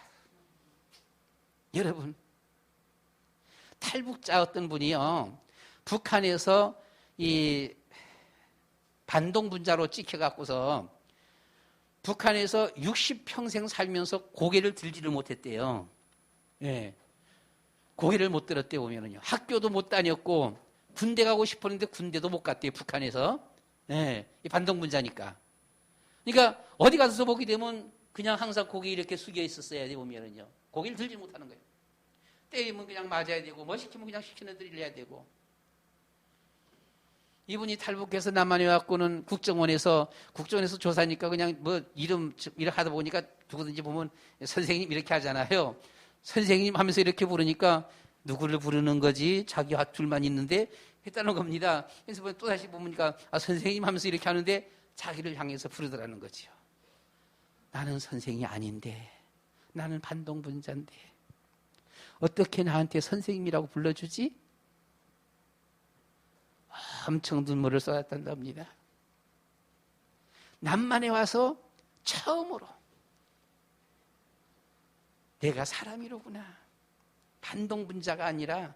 여러분, 탈북자 어떤 분이요, 북한에서 이 반동분자로 찍혀갖고서 북한에서 60평생 살면서 고개를 들지를 못했대요. 예. 고개를 못 들었대 보면은요. 학교도 못 다녔고, 군대 가고 싶었는데 군대도 못 갔대요, 북한에서. 예. 이 반동분자니까. 그러니까 어디 가서 보게 되면 그냥 항상 고개 이렇게 숙여 있었어야 돼 보면은요. 고개를 들지 못하는 거예요. 때리면 그냥 맞아야 되고, 뭐 시키면 그냥 시키는 대로 해야 되고. 이분이 탈북해서 남한에 왔고는 국정원에서 조사니까 그냥 뭐 이름 이렇게 하다 보니까 누구든지 보면 선생님 이렇게 하잖아요. 선생님 하면서 이렇게 부르니까 누구를 부르는 거지? 자기와 둘만 있는데 했다는 겁니다. 그래서 또 다시 보니까 선생님 하면서 이렇게 하는데 자기를 향해서 부르더라는 거지요. 나는 선생이 아닌데, 나는 반동분자인데 어떻게 나한테 선생님이라고 불러주지? 엄청 눈물을 쏟았단답니다. 남만에 와서 처음으로 내가 사람이로구나. 반동분자가 아니라,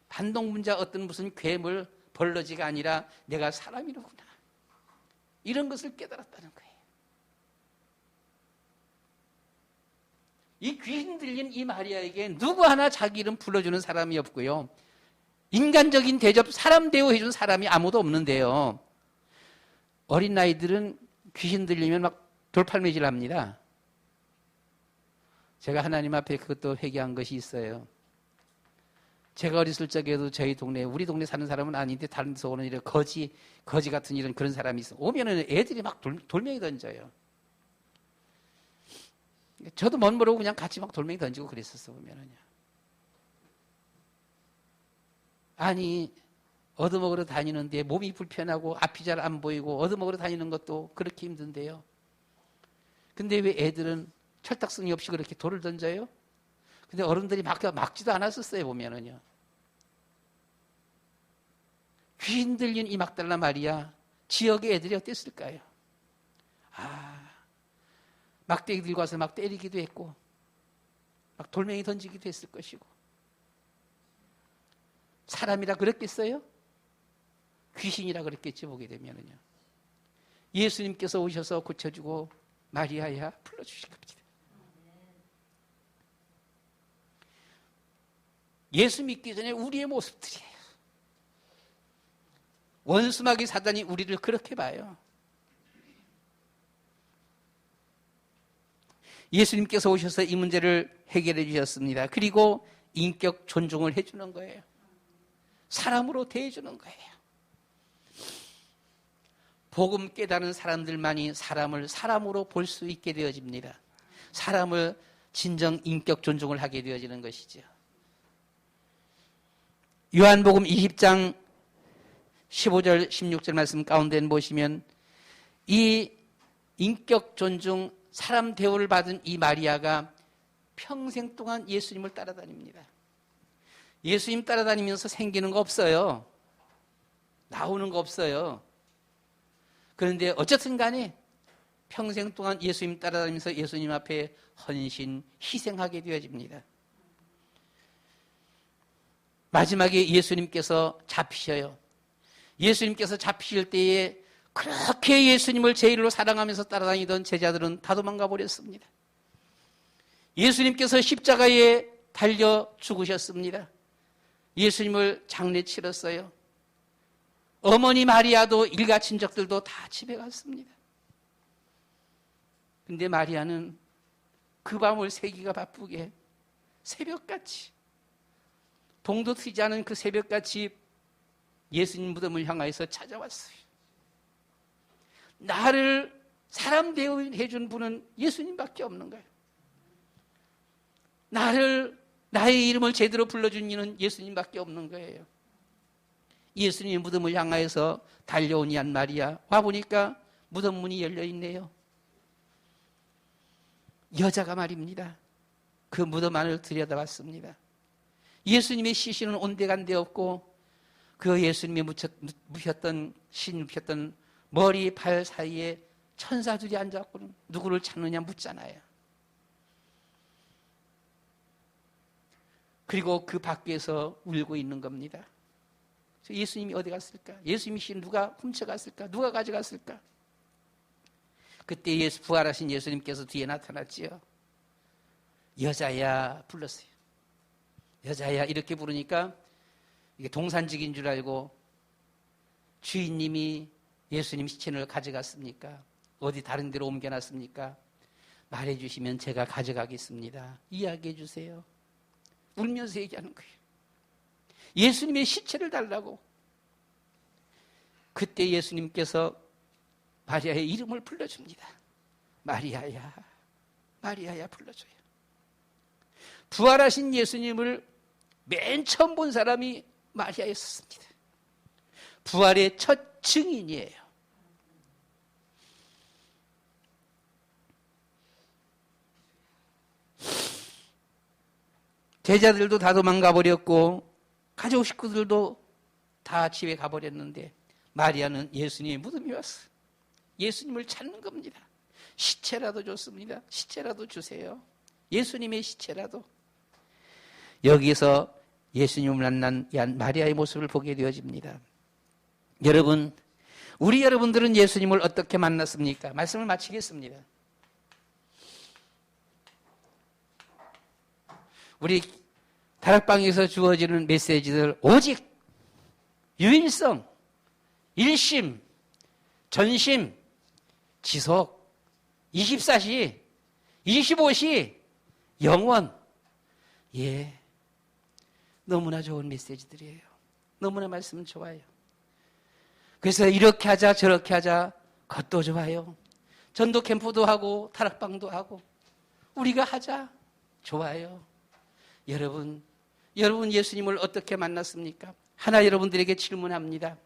반동분자 어떤 무슨 괴물 벌러지가 아니라 내가 사람이로구나. 이런 것을 깨달았다는 거예요. 이 귀신 들린 이 마리아에게 누구 하나 자기 이름 불러주는 사람이 없고요. 인간적인 대접, 사람 대우해준 사람이 아무도 없는데요. 어린 아이들은 귀신 들리면 막 돌팔매질 합니다. 제가 하나님 앞에 그것도 회개한 것이 있어요. 제가 어렸을 적에도 저희 동네, 우리 동네 사는 사람은 아닌데 다른 데서 오는 이런 거지 같은 이런 그런 사람이 있어. 오면은 애들이 막 돌멩이 던져요. 저도 멋 모르고 그냥 같이 막 돌멩이 던지고 그랬었어, 보면은요. 아니, 얻어먹으러 다니는데 몸이 불편하고 앞이 잘 안 보이고 얻어먹으러 다니는 것도 그렇게 힘든데요. 근데 왜 애들은 철딱선이 없이 그렇게 돌을 던져요? 근데 어른들이 막지도 않았었어요, 보면은요. 귀신 들린 이 막달라 마리아, 지역의 애들이 어땠을까요? 막대기 들고 와서 막 때리기도 했고, 막 돌멩이 던지기도 했을 것이고. 사람이라 그랬겠어요? 귀신이라 그랬겠지, 보게 되면은요. 예수님께서 오셔서 고쳐주고, 마리아야, 불러주신 겁니다. 예수 믿기 전에 우리의 모습들이에요. 원수마귀 사단이 우리를 그렇게 봐요. 예수님께서 오셔서 이 문제를 해결해 주셨습니다. 그리고 인격 존중을 해주는 거예요. 사람으로 대해주는 거예요. 복음 깨닫는 사람들만이 사람을 사람으로 볼 수 있게 되어집니다. 사람을 진정 인격 존중을 하게 되어지는 것이죠. 요한복음 20장 15절 16절 말씀 가운데 보시면 이 인격 존중, 사람 대우를 받은 이 마리아가 평생 동안 예수님을 따라다닙니다. 예수님 따라다니면서 생기는 거 없어요. 나오는 거 없어요. 그런데 어쨌든 간에 평생 동안 예수님 따라다니면서 예수님 앞에 헌신, 희생하게 되어집니다. 마지막에 예수님께서 잡히셔요. 예수님께서 잡히실 때에 그렇게 예수님을 제일로 사랑하면서 따라다니던 제자들은 다 도망가 버렸습니다. 예수님께서 십자가에 달려 죽으셨습니다. 예수님을 장례 치렀어요. 어머니 마리아도 일가 친척들도 다 집에 갔습니다. 근데 마리아는 그 밤을 새기가 바쁘게 새벽같이, 동도 트이지 않은 그 새벽같이 예수님 무덤을 향하여서 찾아왔어요. 나를 사람 대우해준 분은 예수님밖에 없는 거예요. 나의 이름을 제대로 불러준 이는 예수님밖에 없는 거예요. 예수님의 무덤을 향하여서 달려온 얀 마리아, 와보니까 무덤 문이 열려있네요. 여자가 말입니다. 그 무덤 안을 들여다봤습니다. 예수님의 시신은 온데간데 없고 그 예수님의 눕혔던 머리, 발 사이에 천사들이 앉았고는 누구를 찾느냐 묻잖아요. 그리고 그 밖에서 울고 있는 겁니다. 예수님이 어디 갔을까? 예수님이 신 누가 훔쳐갔을까? 누가 가져갔을까? 그때 부활하신 예수님께서 뒤에 나타났지요. 여자야 불렀어요. 여자야 이렇게 부르니까 이게 동산직인 줄 알고 주인님이 예수님 시신을 가져갔습니까? 어디 다른 데로 옮겨놨습니까? 말해주시면 제가 가져가겠습니다. 이야기해 주세요. 울면서 얘기하는 거예요. 예수님의 시체를 달라고. 그때 예수님께서 마리아의 이름을 불러줍니다. 마리아야, 마리아야 불러줘요. 부활하신 예수님을 맨 처음 본 사람이 마리아였습니다. 부활의 첫 증인이에요. 제자들도 다 도망가 버렸고 가족 식구들도 다 집에 가버렸는데 마리아는 예수님의 무덤에 왔어요. 예수님을 찾는 겁니다. 시체라도 좋습니다. 시체라도 주세요. 예수님의 시체라도. 여기서 예수님을 만난 마리아의 모습을 보게 되어집니다. 여러분, 우리 여러분들은 예수님을 어떻게 만났습니까? 말씀을 마치겠습니다. 우리 다락방에서 주어지는 메시지들 오직 유일성, 일심, 전심, 지속, 24시, 25시, 영원. 예, 너무나 좋은 메시지들이에요. 너무나 말씀은 좋아요. 그래서 이렇게 하자 저렇게 하자 그것도 좋아요. 전도 캠프도 하고 다락방도 하고 우리가 하자 좋아요. 여러분 예수님을 어떻게 만났습니까? 하나 여러분들에게 질문합니다.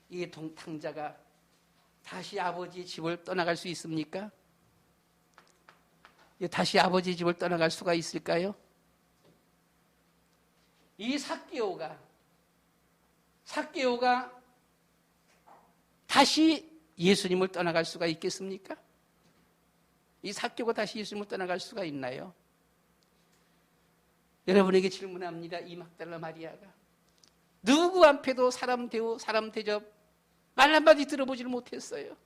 이 탕자가 다시 아버지 집을 떠나갈 수 있습니까? 다시 아버지 집을 떠나갈 수가 있을까요? 이 삭개오가 다시 예수님을 떠나갈 수가 있겠습니까? 이 삭개오가 다시 예수님을 떠나갈 수가 있나요? 여러분에게 질문합니다. 이 막달라 마리아가 누구 앞에도 사람 대우, 사람 대접 말 한마디 들어보지를 못했어요.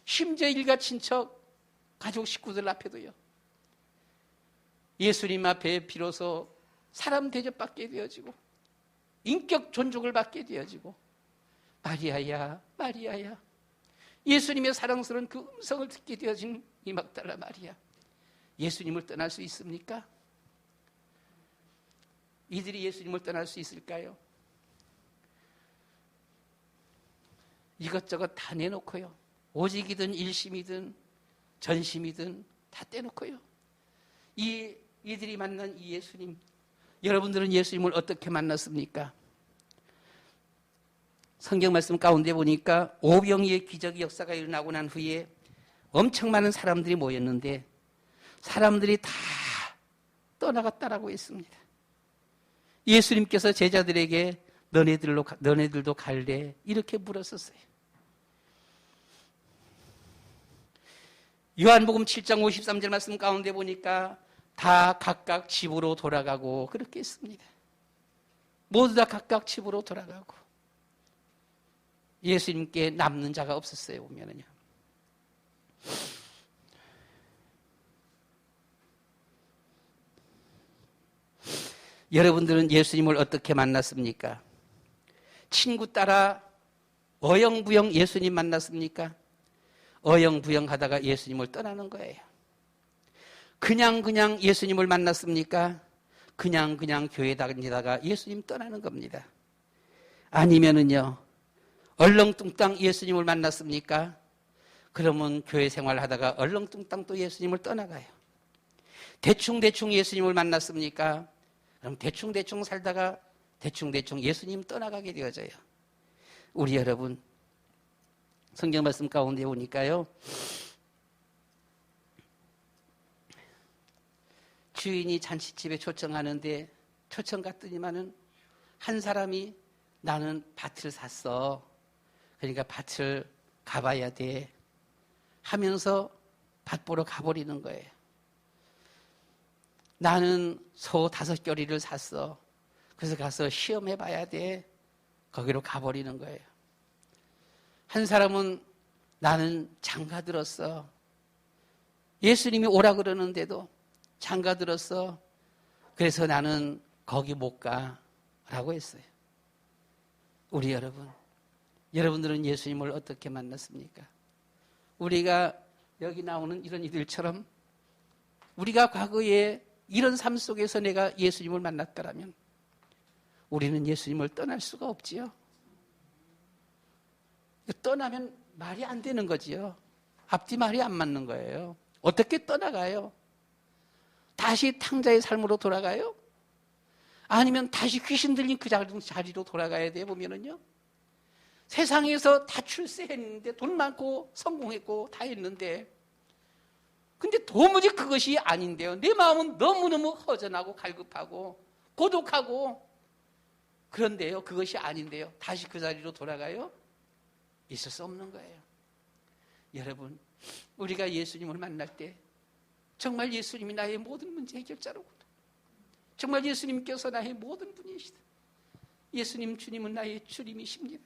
심지어 일가 친척, 가족 식구들 앞에도요. 예수님 앞에 비로소 사람 대접받게 되어지고 인격 존중을 받게 되어지고 마리아야, 마리아야. 예수님의 사랑스러운 그 음성을 듣게 되어진 이 막달라 마리아. 예수님을 떠날 수 있습니까? 이들이 예수님을 떠날 수 있을까요? 이것저것 다 내놓고요. 오직이든 일심이든 전심이든 다 떼놓고요. 이들이 만난 이 예수님, 여러분들은 예수님을 어떻게 만났습니까? 성경 말씀 가운데 보니까 오병이의 기적의 역사가 일어나고 난 후에 엄청 많은 사람들이 모였는데 사람들이 다 떠나갔다라고 했습니다. 예수님께서 제자들에게 너네들도 갈래? 이렇게 물었었어요. 요한복음 7장 53절 말씀 가운데 보니까 다 각각 집으로 돌아가고 그렇게 했습니다. 모두 다 각각 집으로 돌아가고 예수님께 남는 자가 없었어요. 보면은요. 여러분들은 예수님을 어떻게 만났습니까? 친구 따라 어영부영 예수님 만났습니까? 어영부영 하다가 예수님을 떠나는 거예요. 그냥 예수님을 만났습니까? 그냥 교회 다니다가 예수님 떠나는 겁니다. 아니면은요, 얼렁뚱땅 예수님을 만났습니까? 그러면 교회 생활하다가 얼렁뚱땅 또 예수님을 떠나가요. 대충 예수님을 만났습니까? 그럼 대충 살다가 대충 예수님 떠나가게 되어져요. 우리 여러분, 성경 말씀 가운데 보니까요, 주인이 잔치집에 초청하는데 초청 갔더니만은 한 사람이 나는 밭을 샀어. 그러니까 밭을 가봐야 돼. 하면서 밭 보러 가버리는 거예요. 나는 소 5겨리를 샀어. 그래서 가서 시험해 봐야 돼. 거기로 가버리는 거예요. 한 사람은 나는 장가 들었어. 예수님이 오라 그러는데도 장가 들었어. 그래서 나는 거기 못 가. 라고 했어요. 우리 여러분들은 예수님을 어떻게 만났습니까? 우리가 여기 나오는 이런 이들처럼 우리가 과거에 이런 삶 속에서 내가 예수님을 만났더라면 우리는 예수님을 떠날 수가 없지요. 떠나면 말이 안 되는 거지요. 앞뒤 말이 안 맞는 거예요. 어떻게 떠나가요? 다시 탕자의 삶으로 돌아가요? 아니면 다시 귀신 들린 그 자리로 돌아가야 돼 보면은요. 세상에서 다 출세했는데 돈 많고 성공했고 다 했는데 근데 도무지 그것이 아닌데요. 내 마음은 너무너무 허전하고 갈급하고 고독하고 그런데요. 그것이 아닌데요. 다시 그 자리로 돌아가요? 있을 수 없는 거예요. 여러분, 우리가 예수님을 만날 때 정말 예수님이 나의 모든 문제 해결자로구나. 정말 예수님께서 나의 모든 분이시다. 예수님 주님은 나의 주님이십니다.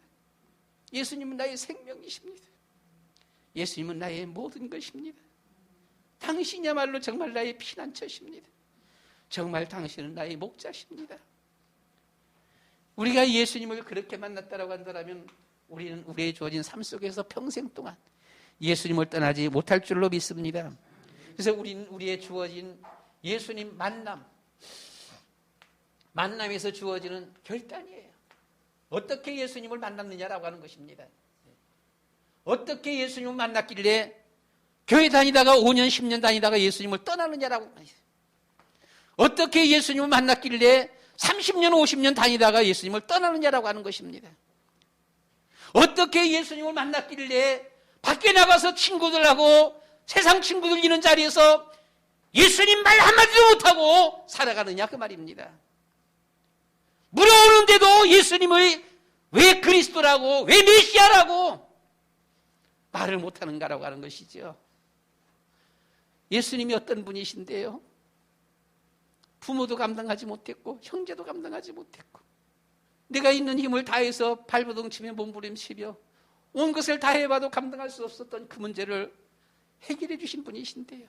예수님은 나의 생명이십니다. 예수님은 나의 모든 것입니다. 당신이야말로 정말 나의 피난처십니다. 정말 당신은 나의 목자십니다. 우리가 예수님을 그렇게 만났다고 한다면 우리는 우리의 주어진 삶 속에서 평생 동안 예수님을 떠나지 못할 줄로 믿습니다. 그래서 우리는 우리의 주어진 예수님 만남에서 주어지는 결단이에요. 어떻게 예수님을 만났느냐라고 하는 것입니다. 어떻게 예수님을 만났길래 교회 다니다가 5년, 10년 다니다가 예수님을 떠나느냐라고 말이에요. 어떻게 예수님을 만났길래 30년, 50년 다니다가 예수님을 떠나느냐라고 하는 것입니다. 어떻게 예수님을 만났길래 밖에 나가서 친구들하고 세상 친구들 있는 자리에서 예수님 말 한마디도 못하고 살아가느냐 그 말입니다. 물어오는데도 예수님의 왜 그리스도라고 왜 메시아라고 말을 못하는가라고 하는 것이죠. 예수님이 어떤 분이신데요. 부모도 감당하지 못했고 형제도 감당하지 못했고 내가 있는 힘을 다해서 발버둥치며 몸부림치며 온 것을 다해봐도 감당할 수 없었던 그 문제를 해결해 주신 분이신데요.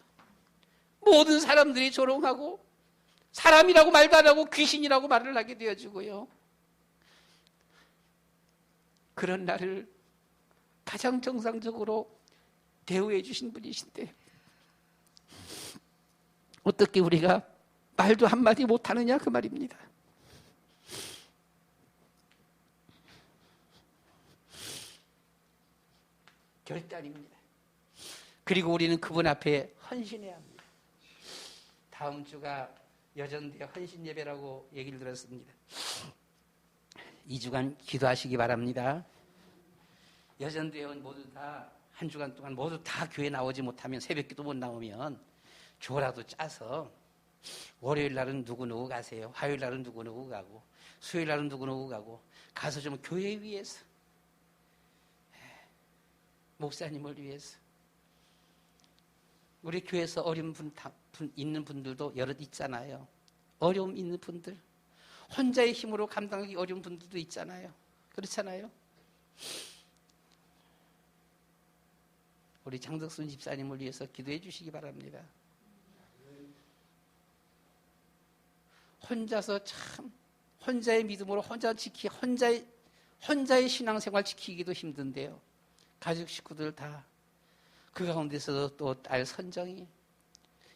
모든 사람들이 조롱하고 사람이라고 말도 안 하고 귀신이라고 말을 하게 되어주고요. 그런 나를 가장 정상적으로 대우해 주신 분이신데 어떻게 우리가 말도 한마디 못하느냐 그 말입니다. 결단입니다. 그리고 우리는 그분 앞에 헌신해야 합니다. 다음 주가 여전대 헌신 예배라고 얘기를 들었습니다. 2주간 기도하시기 바랍니다. 여전대원 모두 다 한 주간 동안 모두 다 교회 나오지 못하면 새벽기도 못 나오면 조라도 짜서 월요일 날은 누구 가세요. 화요일 날은 누구 가고 수요일 날은 누구 가고 가서 좀 교회 위해서 목사님을 위해서 우리 교회에서 어려운 있는 분들도 여럿 있잖아요. 어려움 있는 분들 혼자의 힘으로 감당하기 어려운 분들도 있잖아요. 그렇잖아요. 우리 장덕순 집사님을 위해서 기도해 주시기 바랍니다. 혼자서 참 혼자의 믿음으로 혼자의 신앙생활 지키기도 힘든데요. 가족 식구들 다 그 가운데서도 또 딸 선정이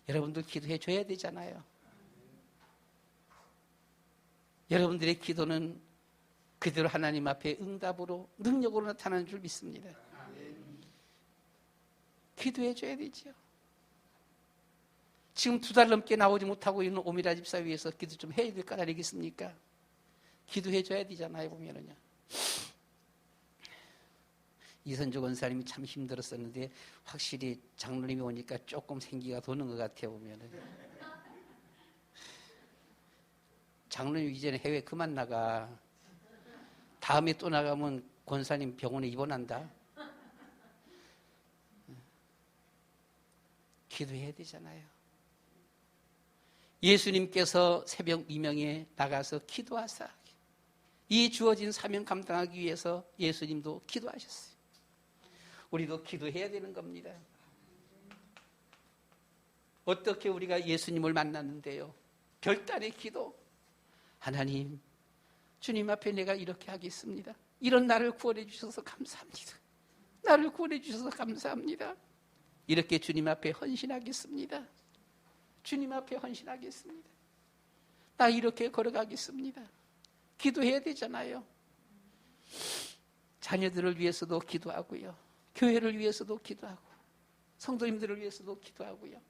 여러분들 기도해 줘야 되잖아요. 여러분들의 기도는 그대로 하나님 앞에 응답으로 능력으로 나타나는 줄 믿습니다. 기도해 줘야 되죠. 지금 2달 넘게 나오지 못하고 있는 오미라 집사 위해서 기도 좀 해야 될 거 아니겠습니까? 기도해 줘야 되잖아요. 보면은요. 이선주 권사님이 참 힘들었었는데 확실히 장로님이 오니까 조금 생기가 도는 것 같아요. 보면은 장로님 이제는 해외 그만 나가. 다음에 또 나가면 권사님 병원에 입원한다. 기도해야 되잖아요. 예수님께서 새벽 미명에 나가서 기도하사 이 주어진 사명 감당하기 위해서 예수님도 기도하셨어요. 우리도 기도해야 되는 겁니다. 어떻게 우리가 예수님을 만났는데요? 결단의 기도. 하나님, 주님 앞에 내가 이렇게 하겠습니다. 이런 나를 구원해 주셔서 감사합니다. 나를 구원해 주셔서 감사합니다. 이렇게 주님 앞에 헌신하겠습니다. 주님 앞에 헌신하겠습니다. 나 이렇게 걸어가겠습니다. 기도해야 되잖아요. 자녀들을 위해서도 기도하고요. 교회를 위해서도 기도하고 성도님들을 위해서도 기도하고요.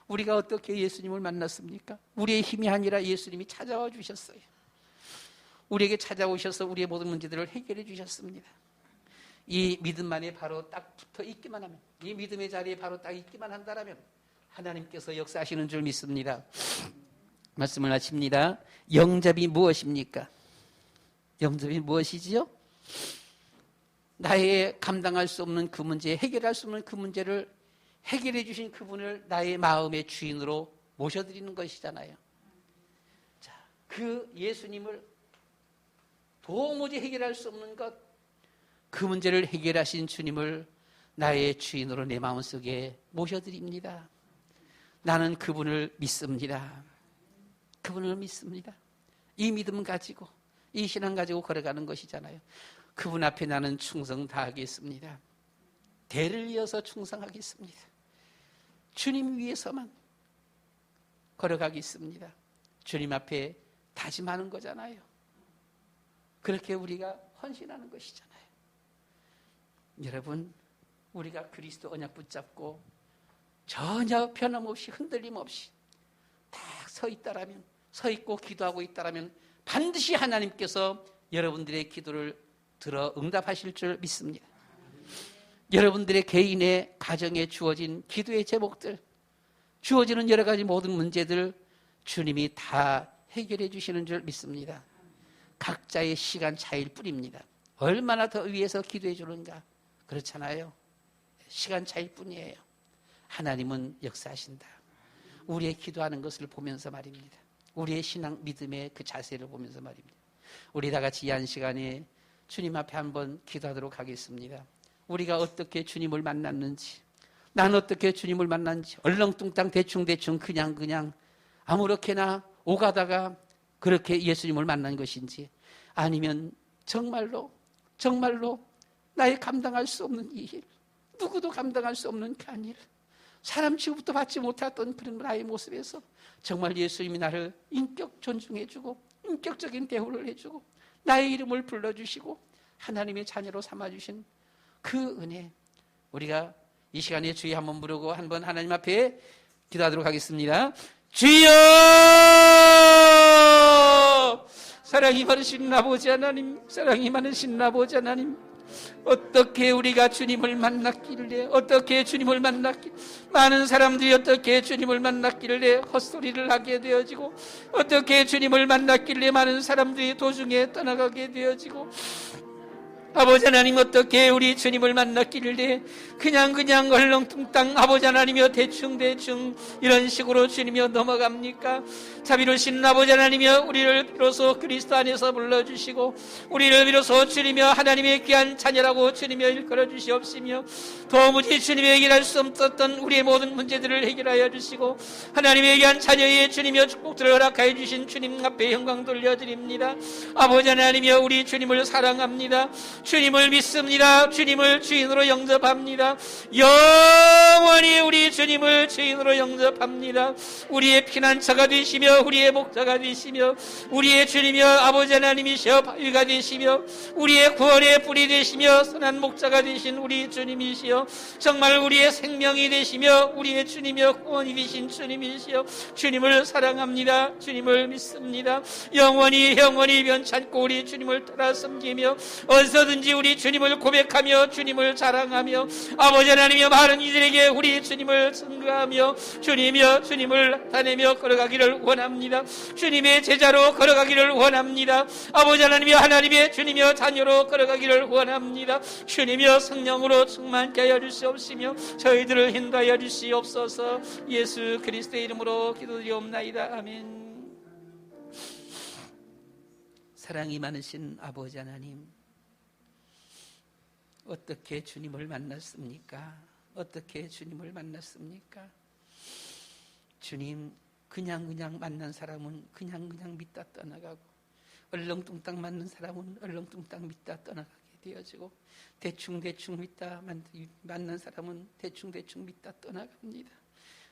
우리가 어떻게 예수님을 만났습니까? 우리의 힘이 아니라 예수님이 찾아와 주셨어요. 우리에게 찾아오셔서 우리의 모든 문제들을 해결해 주셨습니다. 이 믿음 안에 바로 딱 붙어 있기만 하면, 이 믿음의 자리에 바로 딱 있기만 한다면 하나님께서 역사하시는 줄 믿습니다. 말씀을 마칩니다. 영접이 무엇입니까? 영접이 무엇이지요? 나의 감당할 수 없는 그 문제, 해결할 수 없는 그 문제를 해결해 주신 그분을 나의 마음의 주인으로 모셔드리는 것이잖아요. 자, 그 예수님을 도무지 해결할 수 없는 것, 그 문제를 해결하신 주님을 나의 주인으로 내 마음속에 모셔드립니다. 나는 그분을 믿습니다. 그분을 믿습니다. 이 믿음 가지고, 이 신앙 가지고 걸어가는 것이잖아요. 그분 앞에 나는 충성 다하겠습니다. 대를 이어서 충성하겠습니다. 주님 위해서만 걸어가겠습니다. 주님 앞에 다짐하는 거잖아요. 그렇게 우리가 헌신하는 것이잖아요. 여러분, 우리가 그리스도 언약 붙잡고 전혀 변함없이 흔들림 없이 딱 서 있다라면, 서 있고 기도하고 있다라면 반드시 하나님께서 여러분들의 기도를 들어 응답하실 줄 믿습니다. 여러분들의 개인의 가정에 주어진 기도의 제목들, 주어지는 여러 가지 모든 문제들 주님이 다 해결해 주시는 줄 믿습니다. 각자의 시간 차이일 뿐입니다. 얼마나 더 위해서 기도해 주는가, 그렇잖아요. 시간 차이일 뿐이에요. 하나님은 역사하신다. 우리의 기도하는 것을 보면서 말입니다. 우리의 신앙 믿음의 그 자세를 보면서 말입니다. 우리 다 같이 이 한 시간에 주님 앞에 한번 기도하도록 하겠습니다. 우리가 어떻게 주님을 만났는지, 난 어떻게 주님을 만났는지, 얼렁뚱땅 대충대충 그냥 아무렇게나 오가다가 그렇게 예수님을 만난 것인지, 아니면 정말로 나의 감당할 수 없는 이 일, 누구도 감당할 수 없는 그 한 일, 사람 취급도 받지 못했던 그런 나의 모습에서 정말 예수님이 나를 인격 존중해주고 인격적인 대우를 해주고 나의 이름을 불러주시고 하나님의 자녀로 삼아주신 그 은혜, 우리가 이 시간에 주여 한번 부르고 한번 하나님 앞에 기도하도록 하겠습니다. 주여! 사랑이 많으신 아버지 하나님, 사랑이 많으신 아버지 하나님, 어떻게 우리가 주님을 만났길래, 어떻게 주님을 만났길래 많은 사람들이 어떻게 주님을 만났길래 헛소리를 하게 되어지고, 어떻게 주님을 만났길래 많은 사람들이 도중에 떠나가게 되어지고, 아버지 하나님 어떻게 우리 주님을 만났길래 그냥 얼렁뚱땅 아버지 하나님이여 대충 이런 식으로 주님이여 넘어갑니까? 자비로우신 아버지 하나님이여 우리를 비로소 그리스도 안에서 불러주시고 우리를 비로소 주님이여 하나님의 귀한 자녀라고 주님이여 일컬어 주시옵시며 도무지 주님이 해결할 수 없었던 우리의 모든 문제들을 해결하여 주시고 하나님의 귀한 자녀의 주님이여 축복들을 허락하여 주신 주님 앞에 영광 돌려드립니다. 아버지 하나님이여 우리 주님을 사랑합니다. 주님을 믿습니다. 주님을 주인으로 영접합니다. 영원히 우리 주님을 주인으로 영접합니다. 우리의 피난처가 되시며 우리의 목자가 되시며 우리의 주님이여 아버지 하나님이시여 바위가 되시며 우리의 구원의 뿌리 되시며 선한 목자가 되신 우리 주님이시여 정말 우리의 생명이 되시며 우리의 주님이여 구원이 되신 주님이시여 주님을 사랑합니다. 주님을 믿습니다. 영원히 변찮고 우리 주님을 따라 섬기며 어디서든지 우리 주님을 고백하며 주님을 자랑하며 아버지 하나님이여 많은 이들에게 우리 주님을 증거하며 주님이여 주님을 나타내며 걸어가기를 원합니다. 주님의 제자로 걸어가기를 원합니다. 아버지 하나님이여 하나님의 주님이여 자녀로 걸어가기를 원합니다. 주님이여 성령으로 충만케 하여 주시옵시며 저희들을 인도하여 주시옵소서. 예수 그리스도의 이름으로 기도드리옵나이다. 아멘. 사랑이 많으신 아버지 하나님, 어떻게 주님을 만났습니까? 어떻게 주님을 만났습니까? 주님, 그냥 만난 사람은 그냥 믿다 떠나가고 얼렁뚱땅 맞는 사람은 얼렁뚱땅 믿다 떠나가게 되어지고 대충 믿다 만난 사람은 대충 믿다 떠나갑니다.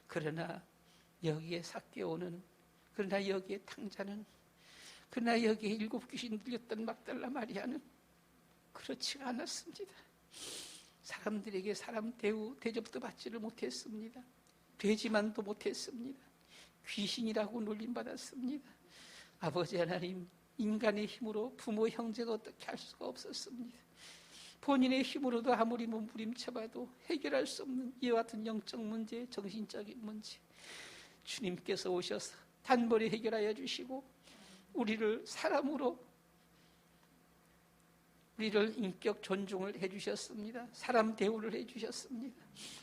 그러나 여기에 삭개오는, 그러나 여기에 탕자는, 그러나 여기에 7 귀신 들렸던 막달라 마리아는 그렇지가 않았습니다. 사람들에게 사람 대접도 받지를 못했습니다. 되지만도 못했습니다. 귀신이라고 놀림받았습니다. 아버지 하나님, 인간의 힘으로 부모 형제가 어떻게 할 수가 없었습니다. 본인의 힘으로도 아무리 몸부림쳐봐도 해결할 수 없는 이와 같은 영적 문제, 정신적인 문제, 주님께서 오셔서 단번에 해결하여 주시고 우리를 사람으로 우리를 인격 존중을 해주셨습니다. 사람 대우를 해주셨습니다.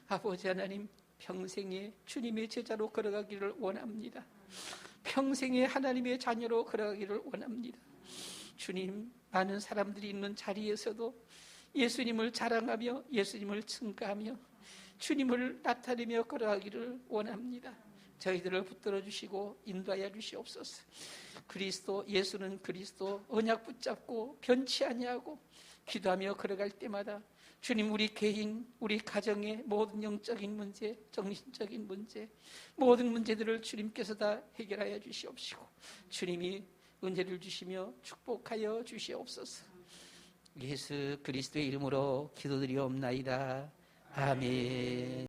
아버지 하나님, 평생에 주님의 제자로 걸어가기를 원합니다. 평생에 하나님의 자녀로 걸어가기를 원합니다. 주님, 많은 사람들이 있는 자리에서도 예수님을 자랑하며 예수님을 증거하며 주님을 나타내며 걸어가기를 원합니다. 저희들을 붙들어 주시고 인도하여 주시옵소서. 그리스도, 예수는 그리스도, 언약 붙잡고 변치 아니하고 기도하며 걸어갈 때마다 주님, 우리 개인, 우리 가정의 모든 영적인 문제, 정신적인 문제, 모든 문제들을 주님께서 다 해결하여 주시옵시고 주님이 은혜를 주시며 축복하여 주시옵소서. 예수 그리스도의 이름으로 기도드리옵나이다. 아멘.